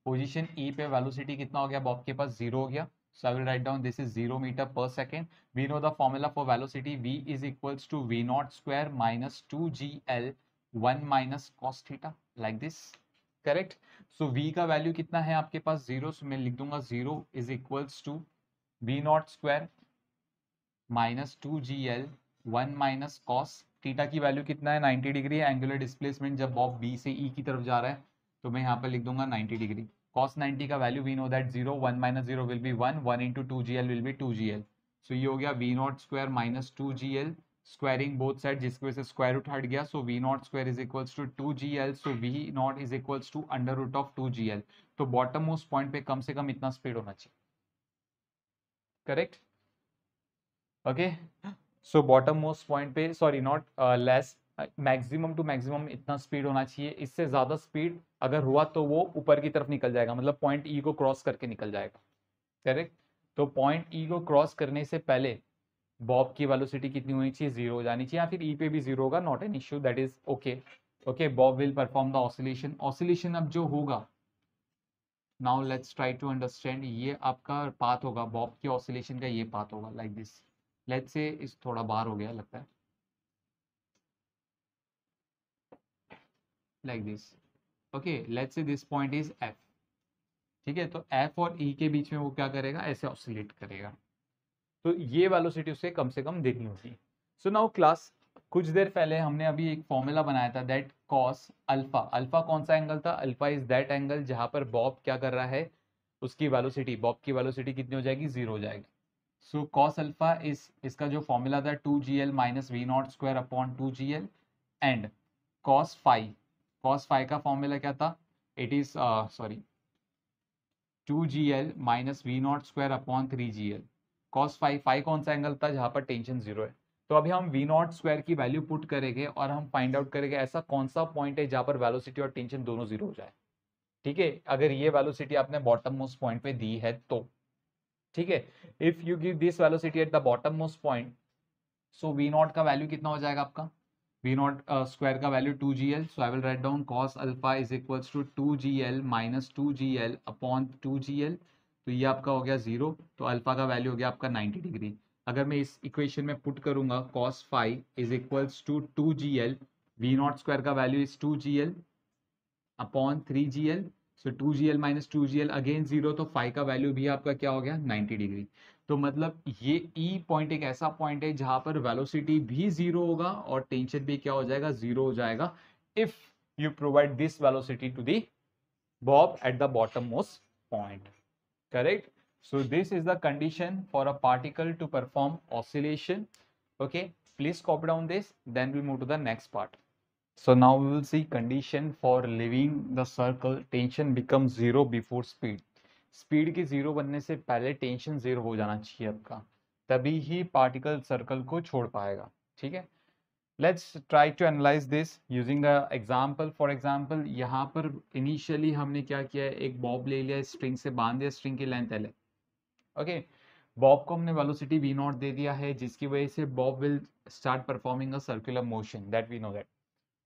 position E पे वेलोसिटी कितना हो गया बॉब के पास, जीरो हो गया। So I will write down this is 0 meter per second. We know the formula for velocity, v is equals to v naught square minus 2gl 1 minus cos theta, like this. Correct. So v का value कितना है आपके पास, zero, so मैं लिख दूंगा 0 is equals to v naught square minus 2gl 1 minus cos theta की value कितना है, 90 डिग्री है। एंगुलर डिस्प्लेसमेंट जब बॉब बी से ई की तरफ जा रहा है, तो मैं यहाँ पर लिख दूंगा 90 डिग्री। cos 90 का value we know that 0, 1 minus 0 will be 1, 1 into 2gl will be 2gl। So ये हो गया v not square minus 2gl, squaring both side, जिसकी वजह से स्क्वायर रूट हट गया। So v not square is equals to 2gl, so v not is equals to under root of 2gl। तो bottom most point पे कम से कम इतना speed होना चाहिए। Correct, okay, so bottom most point पे, sorry not less, maximum to maximum इतना speed होना चाहिए। इससे ज्यादा स्पीड अगर हुआ तो वो ऊपर की तरफ निकल जाएगा, मतलब पॉइंट ई को क्रॉस करके निकल जाएगा। करेक्ट, तो पॉइंट ई को क्रॉस करने से पहले बॉब की वेलोसिटी कितनी होनी चाहिए, जीरो हो जानी चाहिए, या फिर ई पे भी जीरो होगा, not an issue, that is okay. Okay, bob will perform the oscillation. Oscillation अब जो होगा, now let's try to understand, ये आपका पाथ होगा, बॉब की ऑसिलेशन का ये पाथ होगा लाइक दिस। लेट्स से इस थोड़ा बाहर हो गया लगता है, like this. Okay, let's say this point is F. ठीक है, तो F और E के बीच में वो क्या करेगा, ऐसे ऑसिलेट करेगा। तो ये वेलोसिटी उसे कम से कम देनी होगी। सो नाउ क्लास, कुछ देर पहले हमने अभी एक फॉर्मूला बनाया था, दैट कॉस अल्फा। अल्फा कौन सा एंगल था, अल्फा इज दैट एंगल जहां पर बॉब क्या कर रहा है, उसकी वेलोसिटी, बॉब की वेलोसिटी कितनी हो जाएगी, जीरो हो जाएगी। सो कॉस अल्फा इस इसका जो फॉर्मूला था 2gl minus we not square upon 2gl, and cos five, cos five का फॉर्मूला क्या था, it is sorry 2gl minus we not square upon 3gl। Cos five, five कौन सा एंगल था जहां पर टेंशन जीरो है। तो अभी हम वी नॉट स्क्वायर की वैल्यू पुट करेंगे और हम फाइंड आउट करेंगे ऐसा कौन सा पॉइंट है जहां पर वेलोसिटी और टेंशन दोनों जीरो हो जाए। ठीक है, अगर ये वेलोसिटी आपने बॉटम मोस्ट पॉइंट पे दी है तो, ठीक है, if you give this velocity at the bottom most point, so V not का वैल्यू कितना हो जाएगा आपका, V नॉट स्क्वायर का value 2gl, so I will write down cos alpha is equals to 2gl minus 2gl upon 2gl, तो ये आपका हो गया 0, तो अल्फा का वैल्यू हो गया आपका 90 डिग्री। अगर मैं इस इक्वेशन में पुट करूंगा cos phi is equals to 2gl, V not square का value is 2gl upon 3gl, so 2gl minus 2gl again 0, तो फाई का वैल्यू भी आपका क्या हो गया 90 डिग्री। तो मतलब ये ई पॉइंट एक ऐसा पॉइंट है जहां पर वेलोसिटी भी 0 होगा और टेंशन भी क्या हो जाएगा 0 हो जाएगा, if you provide this velocity to the bob at the bottom most point. Correct? So this is the condition for a particle to perform oscillation. Okay, please copy down this, then we move to the next part. So now we will see condition for leaving the circle. Tension becomes zero before speed. Speed के zero बनने से पहले tension zero हो जाना चाहिए आपका, तभी ही particle circle को छोड़ पाएगा। ठीक है, let's try to analyse this using the example. For example यहाँ पर इनिशियली हमने क्या किया है, एक बॉब ले लिया, स्ट्रिंग से बांध दिया, स्ट्रिंग की लेंथ L है। ओके, बॉब को हमने वेलोसिटी v नॉट दे दिया है, जिसकी वजह से bob will start performing a circular motion, that we know that.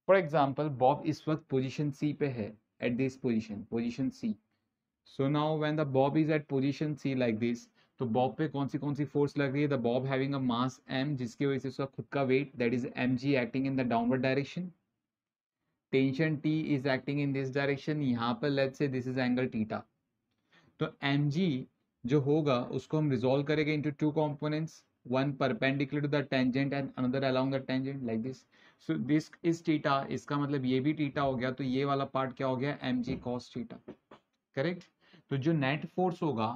For example bob इस वक्त पोजीशन सी पे है, at this position C. So now when the bob is at position C like this, तो bob पे कौन सी force लग रही है, the bob having a mass m, जिसकी वजह से उसका खुद का weight that is mg acting in the downward direction. Tension t is acting in this direction, यहाँ पर let's say this is angle theta. तो mg जो होगा उसको हम रिजोल्व करेंगे into two components, one perpendicular to the tangent and another along the tangent like this. So this is theta, इसका मतलब ये भी थीटा हो गया, तो ये वाला पार्ट क्या हो गया mg cos थीटा। करेक्ट? तो जो नेट फोर्स होगा,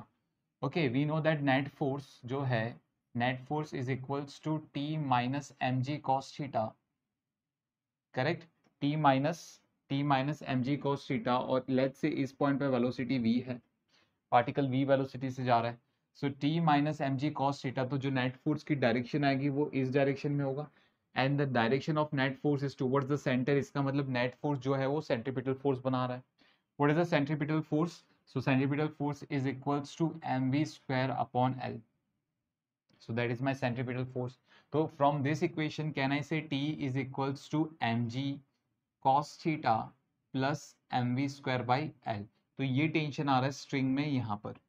okay we know that net force जो है, net force is equals to t minus mg cos theta. Correct? t minus mg cos theta, और लेट्स से इस पॉइंट पे velocity v है, particle v velocity से जा रहा है, so t minus M G cos theta, तो जो नेट फोर्स की डायरेक्शन आएगी वो इस डायरेक्शन में होगा, and the direction of net force is towards the centre, इसका मतलब नेट फोर्स जो है वो सेंट्रीपिटल फोर्स बना रहा है। What is the centripetal force? So centripetal force is equals to mv square upon l, so that is my centripetal force. So from this equation can I say t is equals to mg cos theta plus mv square by l। तो ये tension आ रहा है string में यहाँ पर।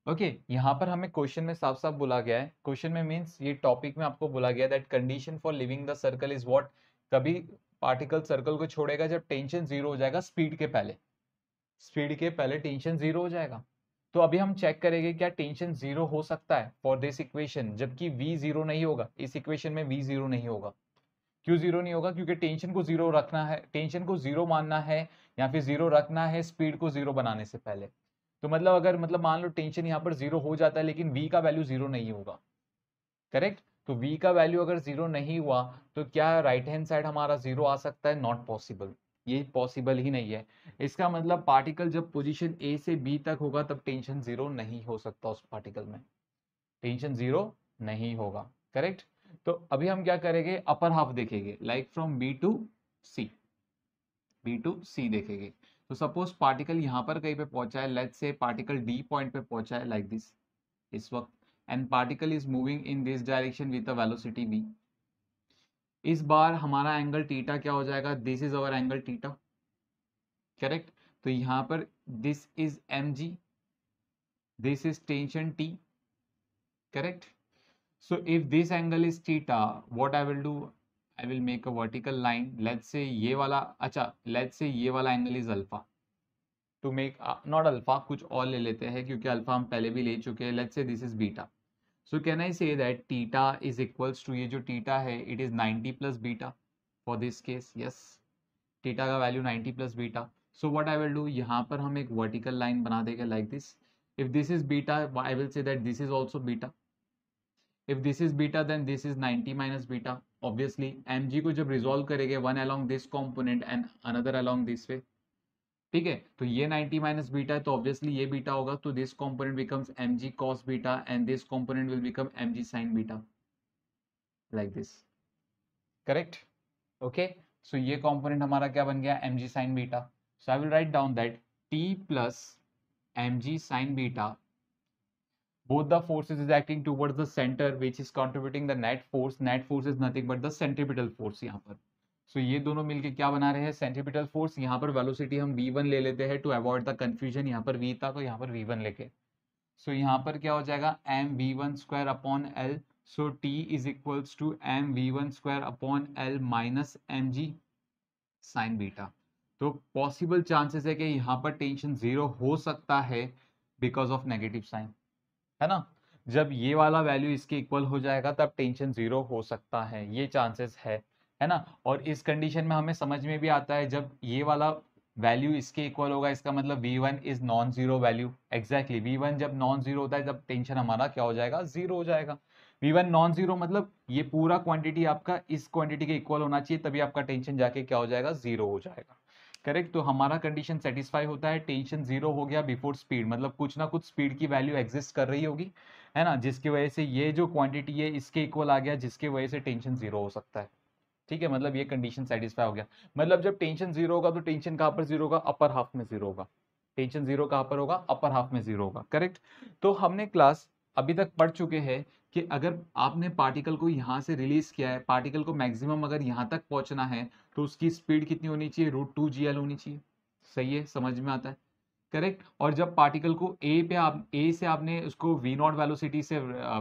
Okay, यहाँ पर हमें क्वेश्चन में साफ साफ बोला गया है, क्वेश्चन में मीन्स ये टॉपिक में आपको बोला गया that condition for living the circle is what, कभी पार्टिकल सर्कल को छोड़ेगा जब टेंशन जीरो हो जाएगा, स्पीड के पहले, स्पीड के पहले टेंशन जीरो हो जाएगा। तो अभी हम चेक करेंगे क्या टेंशन जीरो हो सकता है फॉर दिस इक्वेशन, जबकि v जीरो नहीं होगा, इस इक्वेशन में v जीरो नहीं होगा। क्यों जीरो नहीं होगा? क्योंकि टेंशन को जीरो रखना है, टेंशन को जीरो मानना है या फिर जीरो रखना है स्पीड को जीरो बनाने से पहले। तो मतलब अगर मतलब मान लो टेंशन यहाँ पर जीरो हो जाता है लेकिन v का वैल्यू जीरो नहीं होगा। करेक्ट? तो v का वैल्यू अगर जीरो नहीं हुआ तो क्या राइट हैंड साइड हमारा जीरो आ सकता है? नॉट पॉसिबल, ये पॉसिबल ही नहीं है। इसका मतलब पार्टिकल जब पोजीशन ए से बी तक होगा तब टेंशन जीरो नहीं हो सकता, उस पार्टिकल में टेंशन जीरो नहीं होगा। करेक्ट? तो अभी हम क्या करेंगे, अपर हाफ देखेंगे, like from B to C, B to C देखेंगे। तो सपोज पार्टिकल यहाँ पर कहीं पे पहुंचा है, let's say particle D point पे पहुंचा है लाइक दिस इस वक्त, and particle is moving in this direction with a velocity v। इस बार हमारा एंगल थीटा क्या हो जाएगा, this is our angle theta. Correct? तो यहाँ पर this is mg, this is tension t। Correct? So if this angle is theta, what I will do, I will make a vertical line, let's say ये वाला, अच्छा let's say ये वाला angle is alpha, to make not alpha, कुछ और ले लेते हैं क्योंकि अल्फा हम पहले भी ले चुके हैं, let's say this is beta. So can I say that theta is equals to, ये जो थीटा है it is 90 plus beta for this case, yes theta का value 90 plus beta. So what I will do, यहाँ पर हम एक vertical line बना देंगे like this, if this is beta I will say that this is also beta, if this is beta then this is 90 minus beta. Obviously mg को जब resolve करेंगे, one along this component and another along this way, ठीक है, तो ये 90 minus beta है तो obviously ये बीटा होगा, तो this component becomes mg cos beta and this component will become mg sin beta like this. Correct? Okay, so ये कंपोनेंट हमारा क्या बन गया, mg sin beta. So I will write down that t plus mg sin beta, both the forces is acting towards the center which is contributing the net force is nothing but the centripetal force यहाँ पर। सो ये दोनों मिलके क्या बना रहे हैं, centripetal force. यहाँ पर वेलोसिटी हम v1 ले लेते हैं टू अवॉइड द कंफ्यूजन, यहाँ पर v था तो यहाँ पर v1 लेके। सो यहाँ पर क्या हो जाएगा, M V one square upon L. So T is equals to M V one square upon L minus M G sine beta. तो पॉसिबल चांसेस है कि यहाँ पर टेंशन जीरो हो सकता है बिकॉज ऑफ नेगेटिव साइन, है ना। जब ये वाला वैल्यू इसके इक्वल हो जाएगा तब टेंशन जीरो हो सकता है, ये चांसेस है ना। और इस कंडीशन में हमें समझ में भी आता है जब ये वाला वैल्यू इसके इक्वल होगा, इसका मतलब v1 is non zero value. Exactly v1 जब नॉन जीरो होता है तब टेंशन हमारा क्या हो जाएगा, जीरो हो जाएगा। v1 नॉन जीरो मतलब ये पूरा क्वांटिटी आपका इस क्वांटिटी के इक्वल होना चाहिए, तभी आपका टेंशन जाके क्या हो जाएगा, जीरो हो जाएगा। करेक्ट। तो हमारा कंडीशन सेटिस्फाई होता है, टेंशन जीरो हो गया बिफोर स्पीड, मतलब कुछ ना कुछ स्पीड की वैल्यू एग्जिस्ट कर रही होगी, है ना, जिसकी वजह से ये जो क्वांटिटी है इसके इक्वल आ गया, जिसकी वजह से टेंशन जीरो हो सकता है। ठीक है, मतलब ये कंडीशन सेटिस्फाई हो गया। मतलब जब टेंशन जीरो होगा तो टेंशन कहां पर जीरो होगा, अपर हाफ में जीरो होगा। टेंशन जीरो कहां पर होगा, अपर हाफ में जीरो होगा। करेक्ट। तो हमने क्लास अभी तक पढ़ चुके हैं कि अगर आपने पार्टिकल को यहां से रिलीज किया है, पार्टिकल को मैक्सिमम अगर यहां तक पहुंचना है तो उसकी स्पीड कितनी होनी चाहिए, √2gl होनी चाहिए। सही है, समझ में आता है। करेक्ट। और जब पार्टिकल को ए से आपने उसको वी नॉट वेलोसिटी से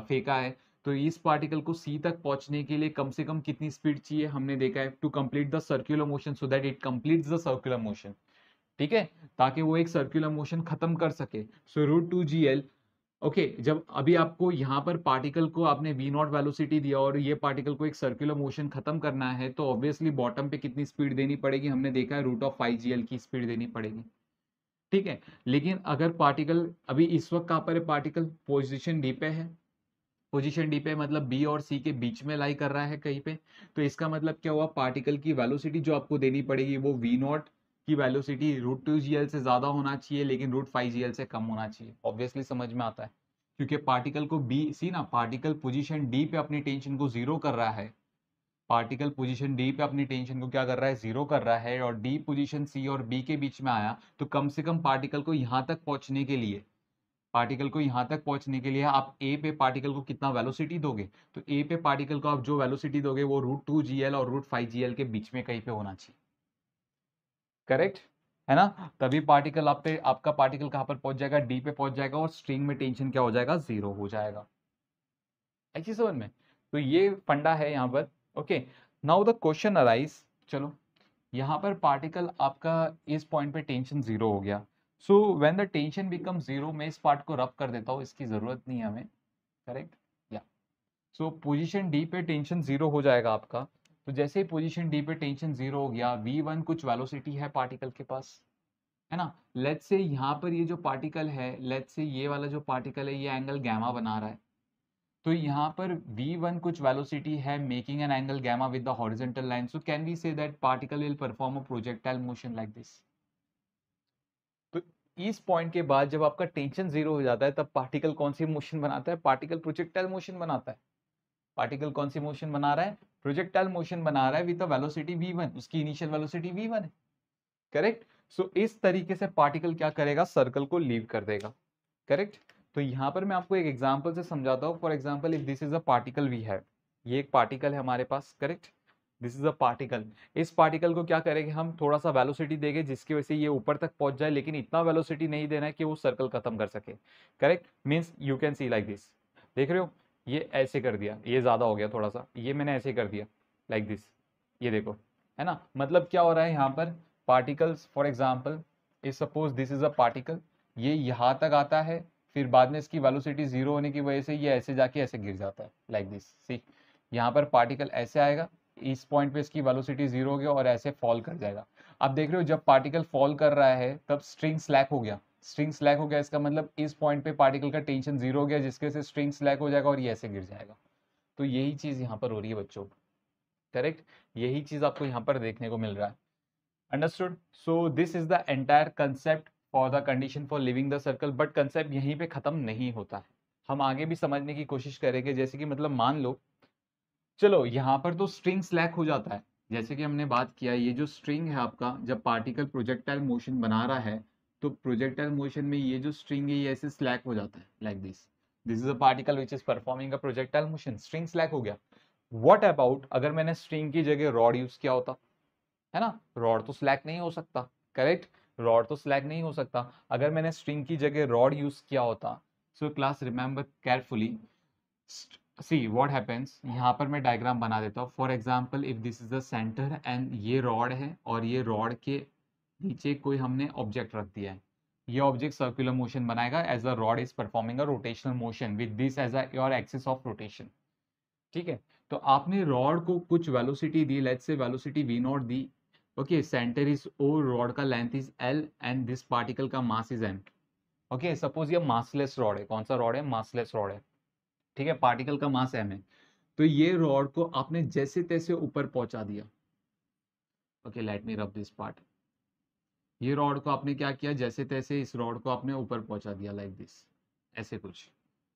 फेंका है, तो इस पार्टिकल को सी तक पहुंचने के लिए कम से कम कितनी स्पीड चाहिए, हमने देखा है to complete the circular motion, so that it completes the circular motion. ठीक है, ताकि वो एक सर्कुलर मोशन खत्म कर सके। सो √2gl। ओके, जब अभी आपको यहाँ पर पार्टिकल को आपने वी नॉट वेलोसिटी दिया और ये पार्टिकल को एक सर्कुलर मोशन खत्म करना है, तो ऑब्वियसली बॉटम पे कितनी स्पीड देनी पड़ेगी, हमने देखा है √5gl की स्पीड देनी पड़ेगी। ठीक है। लेकिन अगर पार्टिकल अभी इस वक्त कहां पर है, पार्टिकल पोजीशन डी पे है। पोजीशन डी पे मतलब बी और सी के बीच में लाई कर रहा है कहीं पे। तो इसका मतलब क्या हुआ, पार्टिकल की वेलोसिटी जो आपको देनी पड़ेगी वो वी नॉट की वेलोसिटी √2gl से ज्यादा होना चाहिए, लेकिन √5gl से कम होना चाहिए। ऑब्वियसली समझ में आता है, क्योंकि पार्टिकल को बी सी ना, पार्टिकल पोजीशन डी पे अपनी टेंशन को जीरो कर रहा है। पार्टिकल पोजीशन डी पे अपनी टेंशन को क्या कर रहा है, जीरो कर रहा है, और डी पोजीशन सी और बी के बीच में आया, तो कम से कम पार्टिकल को यहां तक पहुंचने के लिए, पार्टिकल को यहां तक पहुंचने के लिए आप ए पे पार्टिकल को कितना वेलोसिटी दोगे, तो ए पे पार्टिकल को आप जो वेलोसिटी दोगे वो √2gl और √5gl के बीच में कहीं पे होना चाहिए। करेक्ट, है ना। तभी पार्टिकल आप पे, आपका पार्टिकल कहां पर पहुंच जाएगा, डी पे पहुंच जाएगा, और स्ट्रिंग में टेंशन क्या हो जाएगा, जीरो हो जाएगा। ऐसी समझ में। तो ये फंडा है यहाँ पर। Okay, now the question arise. चलो, यहाँ पर पार्टिकल आपका इस पॉइंट पे टेंशन जीरो हो गया। So when the tension become zero, मैं इस पार्ट को रब कर देता हूँ, इसकी जरूरत नहीं है हमें। करेक्ट, या सो पोजीशन डी पे टेंशन जीरो हो जाएगा आपका। तो जैसे ही पोजीशन डी पे टेंशन जीरो हो गया, v1 कुछ वेलोसिटी है पार्टिकल के पास, है ना। लेट्स से यहाँ पर ये जो पार्टिकल है, लेट्स से ये वाला जो पार्टिकल है ये एंगल गैमा बना रहा है। तो यहाँ पर v1 कुछ वेलोसिटी है making an angle gamma with the horizontal line, so can we say that particle will perform a projectile motion like this. तो इस पॉइंट के बाद जब आपका टेंशन जीरो हो जाता है तब पार्टिकल कौन सी मोशन बनाता है, पार्टिकल प्रोजेक्टाइल मोशन बनाता है। पार्टिकल कौन सी मोशन बना रहा है, प्रोजेक्टाइल मोशन बना रहा है विद द वेलोसिटी v1, उसकी इनिशियल वेलोसिटी v1 है। करेक्ट। सो इस तरीके से पार्टिकल क्या करेगा, सर्कल को लीव कर देगा। करेक्ट। तो यहाँ पर मैं आपको एक एग्जांपल से समझाता हूँ। For example, if this is a particle we have, ये एक पार्टिकल है हमारे पास। Correct, this is a particle. इस पार्टिकल को क्या करेंगे, हम थोड़ा सा वेलोसिटी देंगे जिसकी वजह से ये ऊपर तक पहुंच जाए, लेकिन इतना वेलोसिटी नहीं देना है कि वो सर्कल खत्म कर सके। Correct, means you can C like this, देख रहे हो, ये ऐसे कर दिया, ये ज्यादा हो गया थोड़ा सा, ये मैंने ऐसे कर दिया लाइक दिस, ये देखो, है ना। मतलब क्या हो रहा है यहाँ पर, particles for example is suppose this is a particle, ये यहाँ तक आता है, फिर बाद में इसकी वेलोसिटी जीरो होने की वजह से ये ऐसे जाके ऐसे गिर जाता है लाइक दिस। सी, यहाँ पर पार्टिकल ऐसे आएगा, इस पॉइंट पे इसकी वेलोसिटी जीरो हो गया और ऐसे फॉल कर जाएगा। आप देख रहे हो जब पार्टिकल फॉल कर रहा है तब स्ट्रिंग स्लैक हो गया। स्ट्रिंग स्लैक हो गया इसका मतलब इस पॉइंट पे पार्टिकल का टेंशन जीरो हो गया, जिसके से स्ट्रिंग स्लैक हो जाएगा और ये ऐसे गिर जाएगा। तो यही चीज यहाँ पर हो रही है बच्चों। करेक्ट, यही चीज आपको यहाँ पर देखने को मिल रहा है। Understood. So this is the entire concept for the condition for living the circle. But concept यहीं पे खत्म नहीं होता है, हम आगे भी समझने की कोशिश करेंगे। जैसे कि मतलब मान लो, चलो यहाँ पर तो स्ट्रिंग स्लैक हो जाता है, जैसे कि हमने बात किया, ये जो स्ट्रिंग है आपका, जब पार्टिकल प्रोजेक्टाइल मोशन बना रहा है तो प्रोजेक्टाइल मोशन में ये जो स्ट्रिंग है ये ऐसे स्लैक हो जाता है like this. This is a particle which is performing a projectile motion, string slack हो गया। व्हाट अबाउट अगर मैंने स्ट्रिंग की जगह रॉड यूज किया होता, है ना, रॉड तो स्लैक नहीं हो सकता, करेक्ट, रॉड तो स्लैक नहीं हो सकता। अगर मैंने स्ट्रिंग की जगह रॉड यूज किया होता, so class remember carefully, see what happens, यहाँ पर मैं डायग्राम बना देता हूँ। For example if this is the centre and ये रॉड है और ये रॉड के नीचे कोई हमने ऑब्जेक्ट रख दिया है, ये ऑब्जेक्ट सर्कुलर मोशन बनाएगा as a rod is performing a rotational motion with this as a your axis of rotation. ठीक है, तो आपने रॉड को कुछ वेलोसिटी दी, let's say velocity v not दी, okay, center is o, rod का length is l and this particle का mass is m। Okay, suppose ये मासलेस रॉड है, कौन सा रॉड है, मासलेस रॉड है, ठीक है, पार्टिकल का मास m है। तो ये रॉड को आपने जैसे तैसे ऊपर पहुंचा दिया, okay let me rub this part, ये रॉड को आपने क्या किया, जैसे तैसे इस रॉड को आपने ऊपर पहुंचा दिया लाइक दिस, ऐसे कुछ,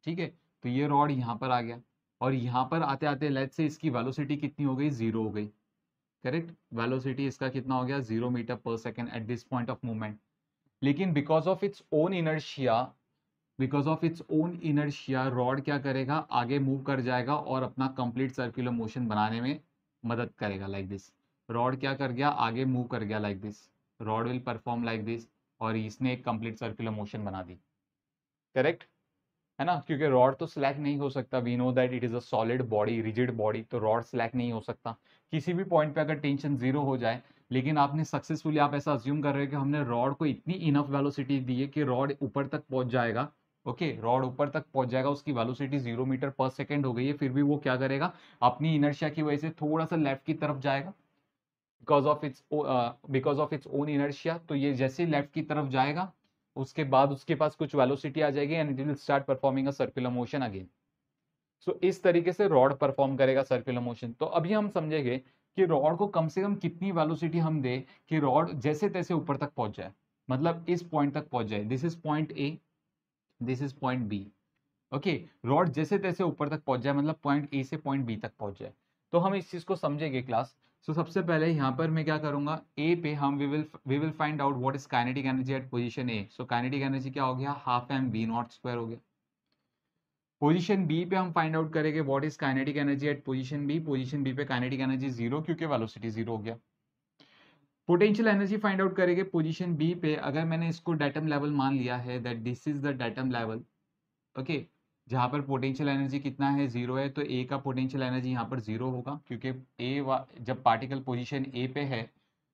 ठीक है। तो ये रॉड यहाँ पर आ गया और यहाँ पर आते आते लेट्स से इसकी वेलोसिटी कितनी हो गई, जीरो हो गई, करेक्ट, वेलोसिटी इसका कितना हो गया, 0 मीटर पर second at this point of movement. लेकिन because of its own inertia rod क्या करेगा, आगे मूव कर जाएगा और अपना कंप्लीट सर्कुलर मोशन बनाने में मदद करेगा लाइक दिस। रॉड क्या कर गया, आगे मूव कर गया like this, rod will perform like this, और इसने एक कंप्लीट सर्कुलर मोशन बना दी, करेक्ट, है ना, क्योंकि रॉड तो स्लैक नहीं हो सकता, we know that it is a solid body, rigid body, तो रॉड स्लैक नहीं हो सकता। किसी भी पॉइंट पे अगर टेंशन जीरो हो जाए, लेकिन आपने सक्सेसफुली, आप ऐसा अज्यूम कर रहे हो कि हमने रॉड को इतनी इनफ वेलोसिटी दी है कि रॉड ऊपर तक पहुंच जाएगा, ओके, रॉड ऊपर तक पहुंच जाएगा, उसकी वेलोसिटी 0 मीटर पर सेकेंड हो गई है, फिर भी वो क्या करेगा, अपनी इनर्शिया की वजह से थोड़ा सा लेफ्ट की तरफ जाएगा, because of its own inertia. तो ये जैसे लेफ्ट की तरफ जाएगा, उसके बाद उसके पास कुछ वेलोसिटी आ जाएगी and it will start performing a circular motion again. So इस तरीके से रॉड परफॉर्म करेगा सर्कुलर मोशन। तो अभी हम समझेंगे कि रॉड को कम से कम कितनी वेलोसिटी हम दे कि रॉड जैसे तैसे ऊपर तक पहुंच जाए, मतलब इस पॉइंट तक पहुंच जाए, this is point A, this is point B, okay, rod जैसे तैसे ऊपर तक पहुंच जाए, मतलब पॉइंट ए से पॉइंट बी तक पहुंच जाए। तो हम इस चीज को समझेंगे क्लास। सो सबसे पहले यहाँ पर मैं क्या करूंगा, ए पे हम we will find out what is kinetic energy at position A. So kinetic energy क्या हो गया, half M we not square हो गया। पोजीशन बी पे हम फाइंड आउट करेंगे what is kinetic energy at position B. Position B पे kinetic energy zero, क्योंकि वेलोसिटी जीरो हो गया। पोटेंशियल एनर्जी फाइंड आउट करेंगे पोजीशन बी पे, अगर मैंने इसको डेटम लेवल मान लिया है that this is the datum level, okay, जहां पर पोटेंशियल एनर्जी कितना है, जीरो है, तो ए का पोटेंशियल एनर्जी यहाँ पर जीरो होगा, क्योंकि जब पार्टिकल पोजीशन ए पे है,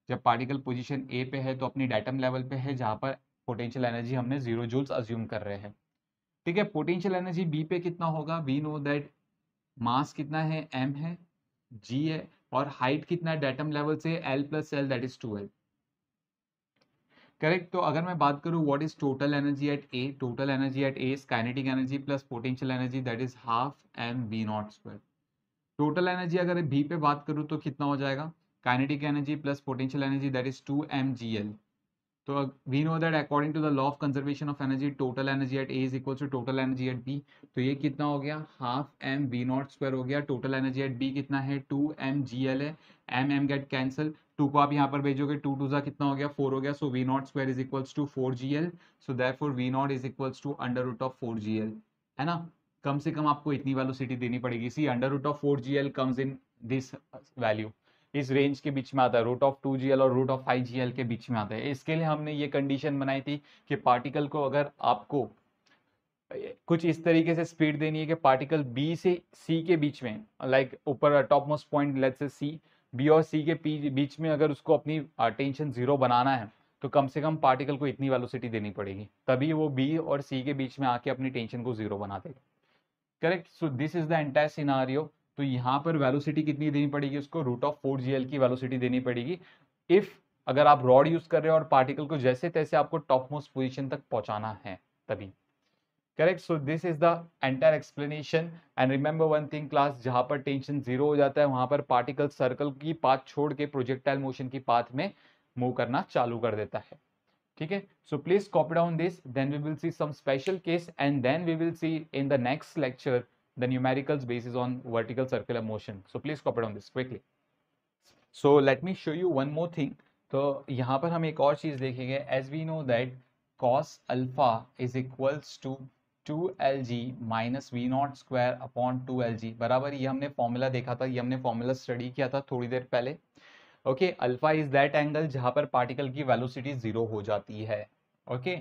जब पार्टिकल पोजीशन ए पे है तो अपनी डेटम लेवल पे है, जहां पर पोटेंशियल एनर्जी हमने 0 जूल्स अज्यूम कर रहे हैं, ठीक है। पोटेंशियल एनर्जी बी पे कितना होगा, वी नो दैट मास कितना है, एम है, जी है, और हाइट कितना है डेटम लेवल से, L plus L that is 2l, correct. तो अगर मैं बात करूं what is total energy at A, total energy at A is kinetic energy plus potential energy that is half M we not square. Total energy अगर B पे बात करूं तो कितना हो जाएगा, kinetic energy plus potential energy that is 2mgl। तो we know that according to the law of conservation of energy, total energy at A is equal to total energy at B. तो ये कितना हो गया, half M we not square हो गया। Total energy at B कितना है, 2mgl है, M M get cancel, two को आप यहाँ पर भेजोगे, टू टू जा कितना हो गया, 4 हो गया। So V not square is equals to 4gl। So therefore V not is equals to under root of 4gl, है ना। कम से कम आपको इतनी वेलोसिटी देनी पड़ेगी। See under root of 4gl comes in this value, इस रेंज के बीच में आता है, रूट ऑफ 2gl और रूट ऑफ 5gl के बीच में आता है। इसके लिए हमने ये कंडीशन बनाई थी कि पार्टिकल को अगर आपको कुछ इस तरीके से स्पीड देनी है कि पार्टिकल बी से सी के बीच में, लाइक ऊपर top most point let's say C, B और सी के बीच में अगर उसको अपनी टेंशन जीरो बनाना है, तो कम से कम पार्टिकल को इतनी वेलोसिटी देनी पड़ेगी, तभी वो बी और सी के बीच में आके अपनी टेंशन को जीरो बना देगा, correct. So this is the entire scenario. तो यहाँ पर वेलोसिटी कितनी देनी पड़ेगी उसको, रूट ऑफ 4gl की वेलोसिटी देनी पड़ेगी, इफ अगर आप रॉड यूज कर रहे हो और पार्टिकल को जैसे तैसे आपको टॉप मोस्ट पोजिशन तक पहुंचाना है तभी, correct. So this is the entire explanation. And remember one thing class, जहां पर टेंशन जीरो हो जाता है वहां पर पार्टिकल सर्कल की पाथ छोड़ के प्रोजेक्टाइल मोशन की पाथ में मूव करना चालू कर देता है, ठीक है। So please copy down this, then we will see some special case and then we will see in the next lecture the numericals basis on vertical circular motion. So please copy down this quickly. So let me show you one more thing. तो यहाँ पर हम एक और चीज देखेंगे, as we know that cos alpha is equals to 2lg minus we not square upon 2lg बराबर, ये हमने फॉर्मूला देखा था, ये हमने फॉर्मूला स्टडी किया था थोड़ी देर पहले, okay, alpha is that angle जहां पर पार्टिकल की वेलोसिटी 0 हो जाती है। ओके,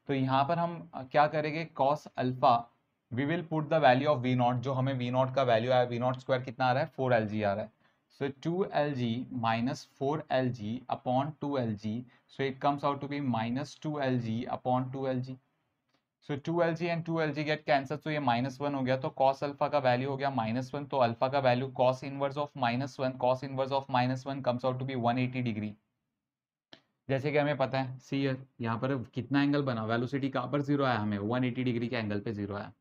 तो यहाँ पर हम क्या करेंगे, cos alpha we will put the value of V not, जो हमें वी नॉट का वैल्यू आया, वी नॉट स्क्वायर कितना आ रहा है, 4lg आ रहा है। So 2lg minus 4lg upon 2lg, so it comes out to be minus 2lg upon 2lg। So 2lg and 2lg get cancel, तो ये -1 हो गया, तो cos अल्फा का वैल्यू हो गया -1, तो अल्फा का value cos inverse of -1, cos inverse of -1 comes out to be 180 degree. जैसे कि हमें पता है, सी यहाँ पर कितना एंगल बना, वेलोसिटी कहाँ पर 0 आया, हमें 180 डिग्री के एंगल पे 0 आया,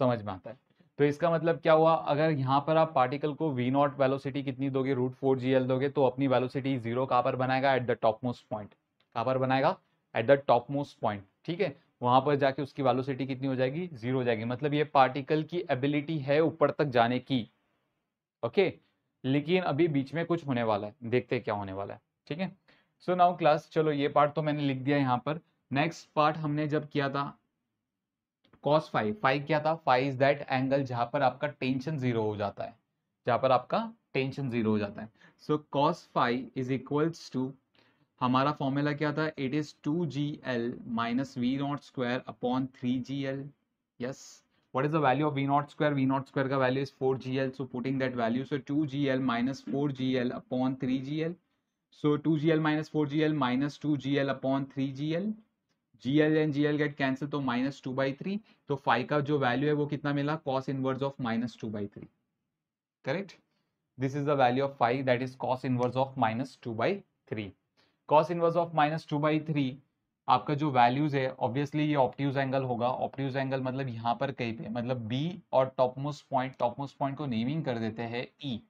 समझ में आता है। तो इसका मतलब क्या हुआ, अगर यहाँ पर आप पार्टिकल को वी नॉट वेलोसिटी कितनी दोगे, √4gl दोगे, तो अपनी वेलोसिटी 0 कहाँ पर बनाएगा, eight the top most point. कहाँ पर बनाएगा, eight the top most point, ठीक है। वहां पर जाके उसकी वेलोसिटी कितनी हो जाएगी, 0 हो जाएगी। मतलब ये पार्टिकल की एबिलिटी है ऊपर तक जाने की। ओके, लेकिन अभी बीच में कुछ होने वाला है, देखते हैं क्या होने वाला है, ठीक है। सो नाउ क्लास, चलो ये पार्ट तो मैंने लिख दिया यहाँ पर। नेक्स्ट पार्ट हमने जब किया था cos फाइव, फाइव क्या था, फाइव इज दैट एंगल जहां पर आपका टेंशन 0 हो जाता है, जहां पर आपका टेंशन 0 हो जाता है। So cos five is equals to, हमारा फॉर्मूला क्या था, it is 2gl minus we not square upon 3gl। Yes, what is the value of v naught square, v naught square का value is 4gl, so putting that value, so 2gl minus 4gl upon 3gl, so 2gl minus 4gl minus 2gl upon 3gl, gl and gl get cancel, तो -2/3, तो five का जो value है वो कितना मिला, cos inverse of -2/3, correct. This is the value of five, that is cos inverse of -2/3। cos inverse of -2/3 आपका जो वैल्यूज है, ऑब्वियसली ये ऑब्ट्यूज एंगल होगा। ऑब्ट्यूज एंगल मतलब यहाँ पर कहीं पे, मतलब बी और टॉपमोस्ट पॉइंट को नेमिंग कर देते हैं ई।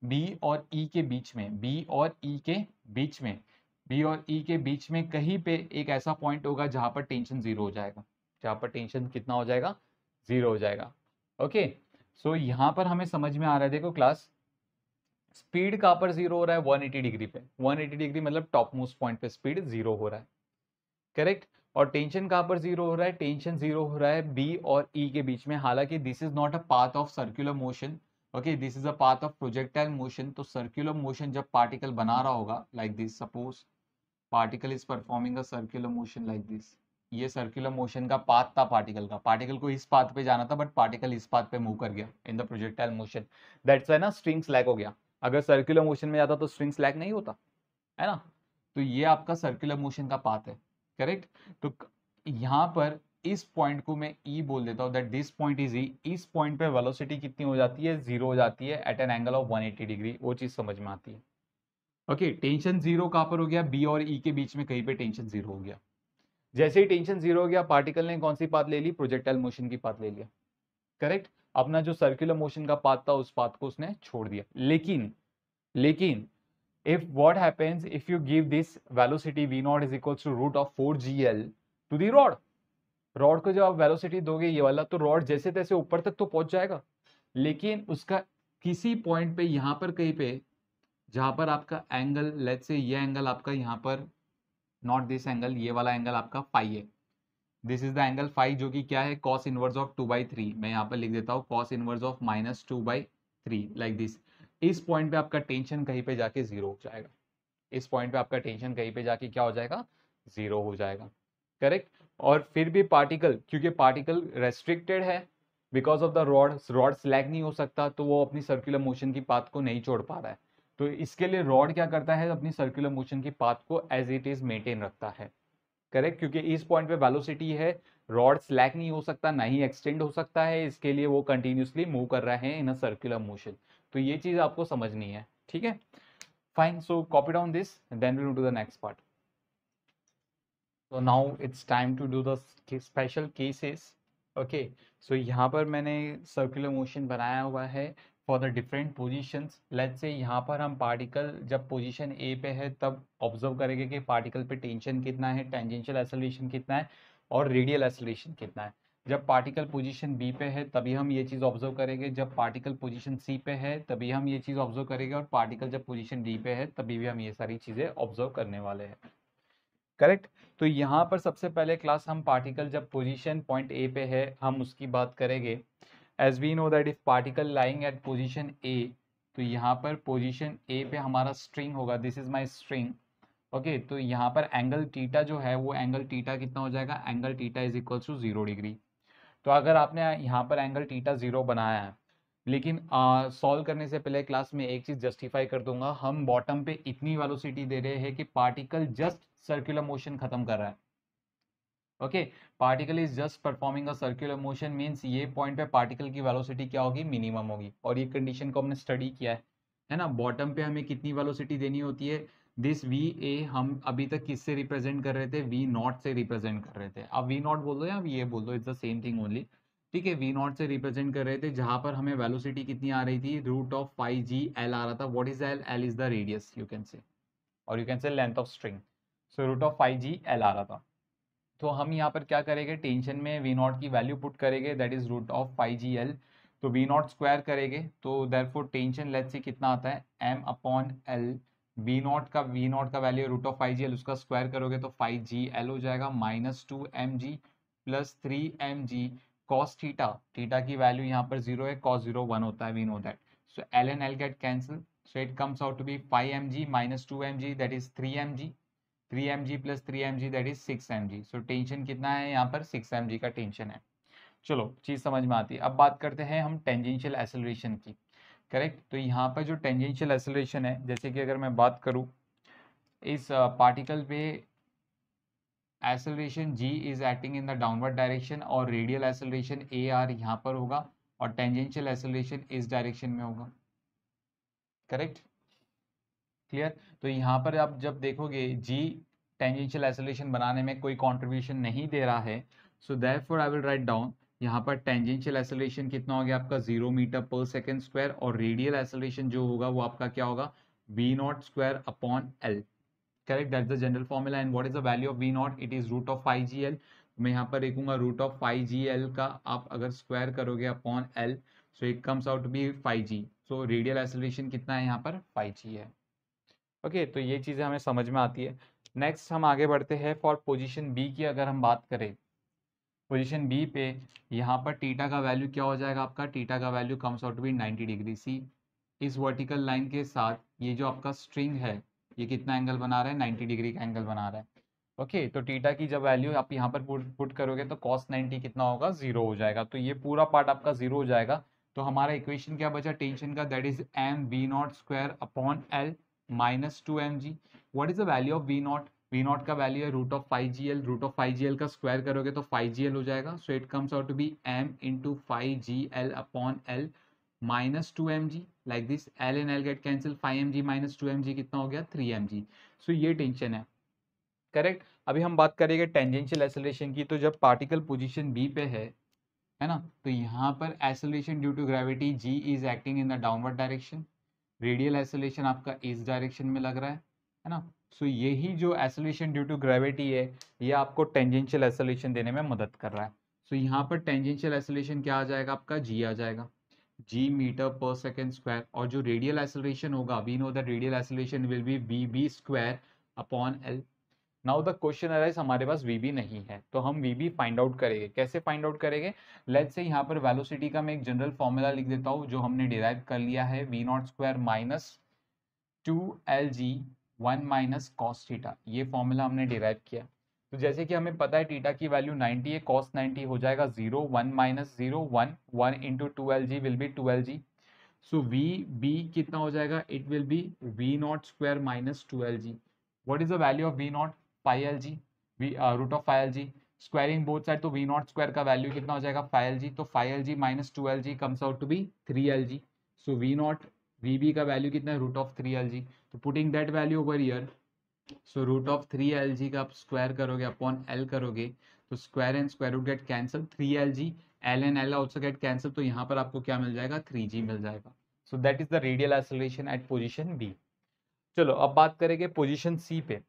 बी और ई के बीच में, बी और ई के बीच में, बी और ई के बीच में कहीं पे एक ऐसा पॉइंट होगा जहां पर टेंशन 0 हो जाएगा, जहां पर टेंशन कितना हो जाएगा, 0 हो जाएगा। ओके, सो यहाँ पर हमें समझ में आ रहा है, देखो क्लास, स्पीड कहां पर 0 हो रहा है, 180 डिग्री पे, 180 डिग्री मतलब टॉप मोस्ट पॉइंट पे स्पीड 0 हो रहा है, करेक्ट। और टेंशन कहां पर 0 हो रहा है, टेंशन 0 हो रहा है बी और ई के बीच में। हालांकि this is not a path of circular motion, okay, this is a path of projectile motion. तो सर्कुलर मोशन जब पार्टिकल बना रहा होगा, like this, suppose particle is performing a circular motion like this, ये सर्कुलर मोशन का path था particle का, particle को इस पाथ पे जाना था, बट पार्टिकल इस पाथ पे मूव कर गया in the projectile motion, that's why ना स्ट्रिंग स्लैक हो गया। अगर सर्कुलर मोशन में जाता तो स्ट्रिंग स्लैक नहीं होता, है ना। तो ये आपका सर्कुलर मोशन का पाथ है, करेक्ट। तो यहाँ पर इस पॉइंट को मैं ई बोल देता हूँ, दैट दिस पॉइंट इज ई। इस पॉइंट पे वेलोसिटी कितनी हो जाती है, 0 हो जाती है at an angle of 180 degree, वो चीज समझ में आती है। ओके, टेंशन 0 कहां पर हो गया, बी और ई के बीच में कहीं पे टेंशन 0 हो गया। जैसे ही टेंशन 0 हो गया, पार्टिकल ने कौन सी पाथ ले ली, प्रोजेक्टाइल मोशन की पाथ ले लिया, करेक्ट। अपना जो सर्कुलर मोशन का पाथ था उस पाथ को उसने छोड़ दिया। लेकिन if what happens if you give this velocity v naught is equals to root of 4gl to the rod को जब आप वेलोसिटी दोगे ये वाला, तो रॉड जैसे तैसे ऊपर तक तो पहुंच जाएगा, लेकिन उसका किसी पॉइंट पे यहाँ पर कहीं पे, जहां पर आपका एंगल, लेट्स से ये एंगल आपका यहाँ पर, नॉट दिस एंगल, ये वाला एंगल आपका फाइव है, this is the angle five, जो कि क्या है, cos इनवर्स ऑफ 2/3। मैं यहाँ पर लिख देता हूँ cos inverse of -2/3 like this. इस पॉइंट पे आपका टेंशन कहीं पे जाके 0 हो जाएगा, इस पॉइंट पे आपका टेंशन कहीं पे जाके क्या हो जाएगा, 0 हो जाएगा, करेक्ट। और फिर भी पार्टिकल, क्योंकि पार्टिकल रेस्ट्रिक्टेड है because of the rod slag नहीं हो सकता, तो वो अपनी सर्कुलर मोशन की पाथ को नहीं छोड़ पा रहा है। तो इसके लिए रॉड क्या करता है, अपनी सर्कुलर मोशन की पाथ को एज इट इज मेंटेन रखता है, करेक्ट। क्योंकि इस पॉइंट पे वेलोसिटी है, रॉड स्लैक नहीं हो सकता, ना ही एक्सटेंड हो सकता है, इसके लिए वो कंटिन्यूसली मूव कर रहे हैं इन अ सर्कुलर मोशन। तो ये चीज आपको समझनी है, ठीक है। Fine, so copy down this, then we move to the next part. So now it's time to do the special cases. Okay, so यहाँ पर मैंने circular motion बनाया हुआ है for the different positions. Let's say यहाँ पर हम particle जब position A पे है तब observe करेंगे कि particle पे tension कितना है, tangential acceleration कितना है और radial acceleration कितना है। जब पार्टिकल पोजीशन बी पे है तभी हम ये चीज ऑब्जर्व करेंगे, जब पार्टिकल पोजीशन सी पे है तभी हम ये चीज ऑब्जर्व करेंगे, और पार्टिकल जब पोजीशन डी पे है तभी भी हम ये सारी चीजें ऑब्जर्व करने वाले हैं, करेक्ट। तो यहाँ पर सबसे पहले क्लास हम पार्टिकल जब पोजीशन पॉइंट ए पे है हम उसकी बात करेंगे। As we know that if particle lying at position A तो यहाँ पर पोजीशन ए पे हमारा स्ट्रिंग होगा, this is my string. Okay, तो यहाँ पर एंगल थीटा जो है वो एंगल थीटा कितना हो जाएगा, angle theta is equals to 0 degree. तो अगर आपने यहाँ पर एंगल थीटा 0 बनाया है, लेकिन सॉल्व करने से पहले क्लास में एक चीज जस्टिफाई कर दूंगा, हम बॉटम पे इतनी वेलोसिटी दे रहे हैं कि पार्टिकल जस्ट सर्कुलर मोशन खत्म कर रहा है। Okay, particle is just performing a circular motion, means ये पॉइंट पे पार्टिकल की वेलोसिटी क्या होगी, मिनिमम होगी। और ये कंडीशन को हमने स्टडी किया है ना। बॉटम पे हमें कितनी वेलोसिटी देनी होती है, दिस वी ए हम अभी तक किससे रिप्रेजेंट कर रहे थे, वी नॉट से रिप्रेजेंट कर रहे थे। अब वी नॉट बोल दो या वी ए बोल दो, it's the same thing only. ठीक है, वी नॉट से रिप्रेजेंट कर रहे थे, जहां पर हमें वेलोसिटी कितनी आ रही थी, रूट ऑफ 5g_l आ रहा था। What is L, L is the radius you can say, और you can say length of string. So root of 5g_l आ रहा था। तो हम यहाँ पर क्या करेंगे, टेंशन में वी नॉट की वैल्यू पुट करेंगे, that is root of 5g_l। तो वी नॉट स्क्वायर करेंगे, तो देयरफॉर टेंशन लेट्स सी कितना आता है, m/l। वी नॉट का वैल्यू रूट ऑफ 5g_l, उसका स्क्वायर करोगे तो 5g_l हो जाएगा, -2mg plus 3mg cos theta. Theta की वैल्यू यहाँ पर 0 है, cos 0 1 होता है, we know that. So l and l get cancel, so it comes out to be 5mg minus 2mg, that is 3mg। 3mg plus 3mg that is 6mg। So tension कितना है यहाँ पर, 6mg का tension है। चलो चीज समझ में आती है। अब बात करते हैं हम टेंजेंशियल एक्सेलरेशन की। करेक्ट, तो यहाँ पर जो टेंजेंशियल एक्सेलरेशन है, जैसे कि अगर मैं बात करूँ इस पार्टिकल पे, acceleration g is acting in the downward direction, और रेडियल एक्सेलरेशन ar यहाँ पर होगा, और टेंजेंशियल एक्सेलरेशन इस डायरेक्शन में होगा। Correct, clear. तो यहाँ पर आप जब देखोगे g टेंजेंशियल एक्सेलरेशन बनाने में कोई कंट्रीब्यूशन नहीं दे रहा है, सो therefore I will write down यहाँ पर टेंजेंशियल एक्सेलरेशन कितना हो गया आपका 0 मीटर पर सेकेंड स्क्वायर, और रेडियल एक्सेलरेशन जो होगा वो आपका क्या होगा, v not square upon l। Correct, that's the general formula. And what is the value of v not, it is root of 5g_l। मैं यहाँ पर लिखूंगा रूट ऑफ 5g_l का आप अगर स्क्वायर करोगे upon l, so it comes out to be 5g। सो radial acceleration कितना है यहाँ पर, 5g है। ओके, तो ये चीज़ें हमें समझ में आती है। नेक्स्ट हम आगे बढ़ते हैं, फॉर पोजीशन बी की अगर हम बात करें, पोजीशन बी पे यहाँ पर टीटा का वैल्यू क्या हो जाएगा आपका, टीटा का value comes out to be 90 degree. See इस वर्टिकल लाइन के साथ ये जो आपका स्ट्रिंग है ये कितना एंगल बना रहा है, 90 डिग्री का एंगल बना रहा है। ओके, तो टीटा की जब वैल्यू आप यहाँ पर पुट करोगे तो cos 90 कितना होगा, 0 हो जाएगा। तो ये पूरा पार्ट आपका 0 हो जाएगा। तो हमारा इक्वेशन क्या बचा टेंशन का, that is M we not square upon L minus 2mg। What is the value of V not, V not का वैल्यू है root of 5g_l, root of 5g_l का स्क्वायर करोगे तो 5g_l हो जाएगा। So it comes out to be m into 5g_l upon l minus 2mg, like this. l and l get cancel, 5mg minus 2mg कितना हो गया, 3mg। सो ये tension है। करेक्ट, अभी हम बात करेंगे टेंजेंशियल एक्सेलरेशन की। तो जब पार्टिकल पोजीशन बी पे है ना, तो यहाँ पर acceleration due to gravity g is acting in the downward direction, radial acceleration आपका इस डायरेक्शन में लग रहा है ना। सो यही जो एक्सेलरेशन ड्यू टू ग्रेविटी है ये आपको टेंजेंशियल एक्सेलरेशन देने में मदद कर रहा है। सो यहाँ पर टेंजेंशियल एक्सेलरेशन क्या आ जाएगा आपका, g आ जाएगा, g मीटर पर सेकेंड स्क्वायर। और जो रेडियल एक्सेलरेशन होगा, we know that radial acceleration will be vb square upon l। Now the question arise, हमारे पास वीबी नहीं है तो हम वीबी फाइंड आउट करेंगे। कैसे फाइंड आउट करेंगे, लेट्स से यहाँ पर वेलोसिटी का मैं एक जनरल फॉर्मूला लिख देता हूँ जो हमने डिराइव कर लिया है, V not square minus 2lg 1 minus cos theta. ये फॉर्मूला हमने डिराइव किया। तो जैसे कि हमें पता है थीटा की वैल्यू 90 है, कॉस 90 हो जाएगा 0, 1 minus 0 1, 1 into 2lg will be 2lg। So V B कितना हो जाएगा, it will be V not square minus 2lg। What is the value of V not, 5lg, root of 5lg। Squaring both side, तो V not square का value कितना हो जाएगा, 5lg। तो 5lg minus 2lg comes out to be 3lg। So V not vb का value कितना है, root of 3lg। तो putting that value over here, so root of 3lg का आप स्क्वायर करोगे अपॉन l करोगे, तो square and square root get cancel, 3lg l and l also get cancel, तो यहाँ पर आपको क्या मिल जाएगा, 3g मिल जाएगा। So that is the radial acceleration at position B. चलो अब बात करेंगे पोजीशन सी पे।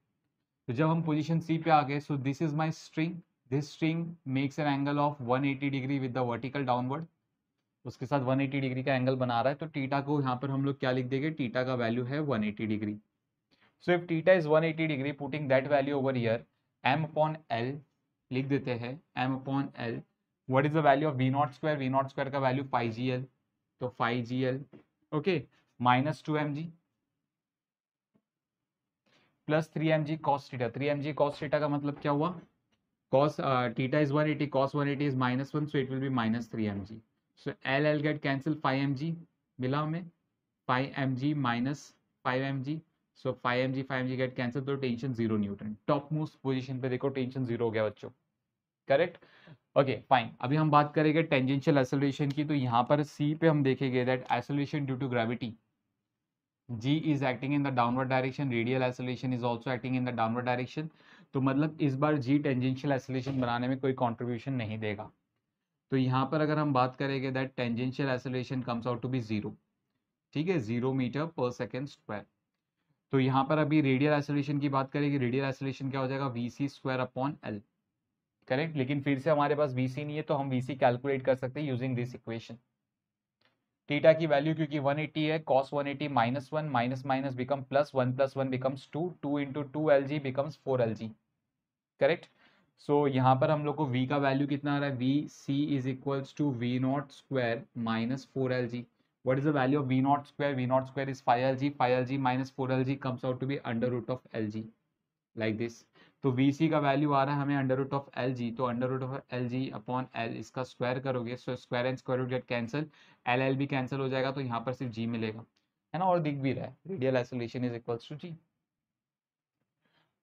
तो जब हम पोजीशन सी पे आ गए, सो this is my string, this string makes an angle of 180 degree with the vertical downward, उसके साथ 180 डिग्री का एंगल बना रहा है। तो टीटा को यहाँ पर हम लोग क्या लिख देंगे, टीटा का वैल्यू है 180 degree. So if theta is 180 degree, putting that value over here, m upon l लिख देते हैं, m upon l। What is the value of V not square, V not square का वैल्यू 5gl, तो 5gl। Okay, minus 2 mg plus 3 mg cos theta. 3 mg cos theta का मतलब क्या हुआ? cos theta is 180, cos 180 is -1, so it will be -3 mg. So L get cancel, 5 mg मिला हमें, 5 mg minus 5 mg, so 5 mg get cancel, तो tension 0 Newton. Top most position पे देखो tension 0 हो गया बच्चों, करेक्ट? Okay fine. अभी हम बात करेंगे टेंजेंशियल एक्सेलरेशन की। तो यहाँ पर सी पे हम देखेंगे that acceleration due to gravity G is acting in the downward direction, radial acceleration is also acting in the downward direction. तो मतलब इस बार G टेंजेंशियल एक्सेलरेशन बनाने में कोई कंट्रीब्यूशन नहीं देगा। तो यहाँ पर अगर हम बात करेंगे that tangential acceleration comes out to be 0, ठीक है, 0 मीटर पर सेकेंड स्क्वायर। तो यहाँ पर अभी रेडियल एक्सेलरेशन की बात करेंगे, रेडियल एक्सेलरेशन क्या हो जाएगा? VC square upon L, correct? लेकिन फिर से हमारे पास VC नहीं है, तो हम VC कैलकुलेट कर सकते हैं यूजिंग दिस इक्वेशन। थीटा की वैल्यू क्योंकि 180 है, cos 180 -1 minus minus become plus 1 + 1 becomes 2, 2 into 2 LG becomes 4 LG, correct? So यहाँ पर हम लोग को V का वैल्यू कितना आ रहा है? VC is equals to V0 square minus 4 LG। What is the value of V0 square? V0 square is 5 LG. 5 LG minus 4 LG comes out to be under root of LG, like this. तो VC का value आ रहा है हमें under root of LG, तो under root of LG upon L, इसका square करोगे, so square and square root get cancel, L भी कैंसिल हो जाएगा, तो यहाँ पर सिर्फ G मिलेगा, है ना? और दिख भी रहा है radial acceleration is equals to G।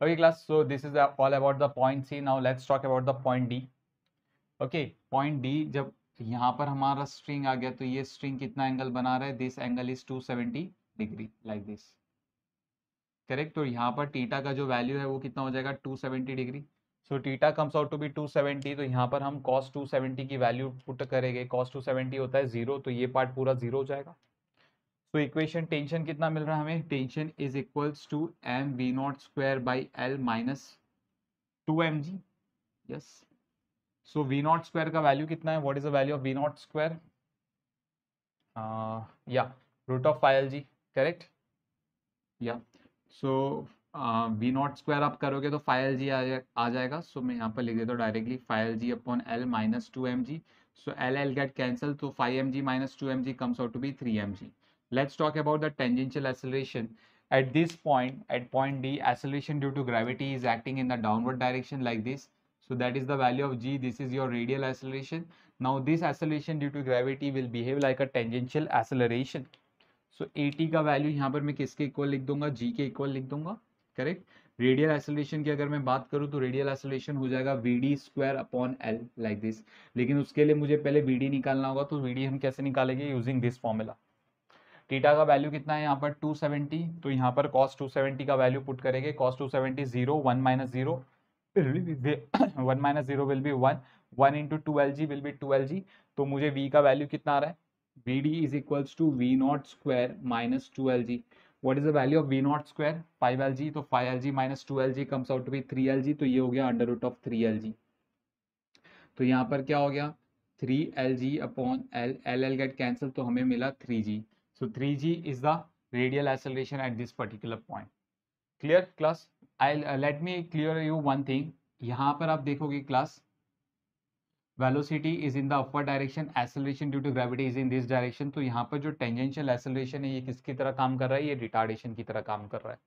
Okay class, so this is all about the point C। Now let's talk about the point D। Okay, point D, जब यहाँ पर हमारा स्ट्रिंग आ गया, तो ये स्ट्रिंग कितना एंगल बना रहा है? This angle is 270 degree, like this, correct? तो यहाँ पर थीटा का जो वैल्यू है वो कितना हो जाएगा? 270 degree. So theta comes out to be 270, तो यहाँ पर हम cos 270 की वैल्यू पुट करेंगे। cos 270 होता है 0, तो ये पार्ट पूरा 0 हो जाएगा। तो इक्वेशन टेंशन कितना मिल रहा है हमें? Tension is equals to mv0 square by L minus 2 mg, yes. So v0 square का वैल्यू कितना है? What is the value of v0 square? या रूट ऑफ 5 LG, करेक्ट? या सो V0 स्क्वायर आप करोगे तो 5LG आ जाएगा। सो मैं यहाँ पर लिख देता हूँ directly 5LG upon L minus 2mg। So L get cancel, तो 5mg minus 2mg comes out to be 3mg। Let's talk about the tangential acceleration at this point, at point D, acceleration due to gravity is acting in the downward direction like this. So that is the value of G. This is your radial acceleration. Now this acceleration due to gravity will behave like a tangential acceleration. So AT का value यहाँ पर मैं किसके equal लिख दूंगा? G के equal लिख दूंगा, करेक्ट? रेडियल एक्सेलरेशन की अगर मैं बात करूँ तो रेडियल एक्सेलरेशन हो जाएगा VD square upon L, like this. लेकिन उसके लिए मुझे पहले VD निकालना होगा, तो VD हम कैसे निकालेंगे? Using this formula. थीटा का वैल्यू कितना है यहाँ पर? 270, तो यहाँ पर cos 270 का वैल्यू पुट करेंगे। cos 270 0, 1 minus 0 1 minus 0 will be 1, 1 into 2LG will be 2LG। तो मुझे V का वैल्यू कितना आ रहा है? VD is equals to V0 square minus 2LG. What is the value of V0 square? 5LG, तो 5LG minus 2LG comes out to be 3LG, तो ये हो गया अंडर रूट ऑफ 3LG। तो यहाँ पर क्या हो गया? 3LG upon L, LL get cancel, तो हमें मिला 3G। So 3G is the radial acceleration at this particular point. Clear class? I let me clear you one thing. यहाँ पर आप देखोगे class, velocity is in the upward direction, acceleration due to gravity is in this direction. तो यहाँ पर जो tangential acceleration है ये किसकी तरह काम कर रहा है? ये रिटार्डेशन की तरह काम कर रहा है।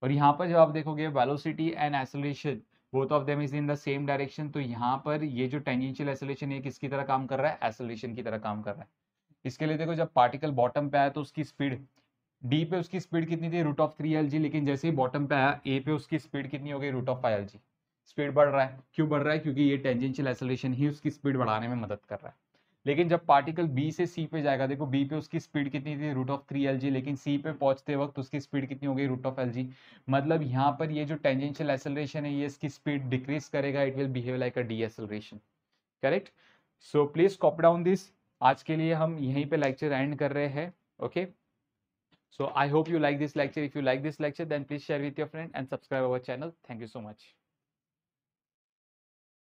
और यहाँ पर जब आप देखोगे velocity and acceleration both of them is in the same direction, तो यहाँ पर ये जो टेंजेंशियल एक्सेलरेशन है किसकी तरह काम कर रहा है? एक्सेलरेशन की तरह काम कर रहा है। इसके लिए देखो, जब पार्टिकल बॉटम पे आया तो उसकी स्पीड डी पे उसकी स्पीड कितनी थी? Root of 3LG। लेकिन जैसे ही बॉटम पे आया ए पे उसकी स्पीड कितनी हो गई? Root of 5LG। स्पीड बढ़ रहा है, क्यों बढ़ रहा है? क्योंकि ये टेंजेंशियल एक्सेलरेशन ही उसकी स्पीड बढ़ाने में मदद कर रहा है। लेकिन जब पार्टिकल बी से सी पे जाएगा, देखो बी पे उसकी स्पीड कितनी थी? Root of 3LG। लेकिन सी पे पहुंचते वक्त उसकी स्पीड कितनी हो गई? Root of LG। मतलब यहाँ पर ये जो टेंजेंशियल एक्सेलरेशन है ये इसकी स्पीड डिक्रीज करेगा, it will behave like a D acceleration, correct? So please copy down this. आज के लिए हम यहीं पे लेक्चर एंड कर रहे हैं, okay? So I hope you like this lecture. If you like this lecture, then please share with your friend and subscribe our channel. Thank you so much.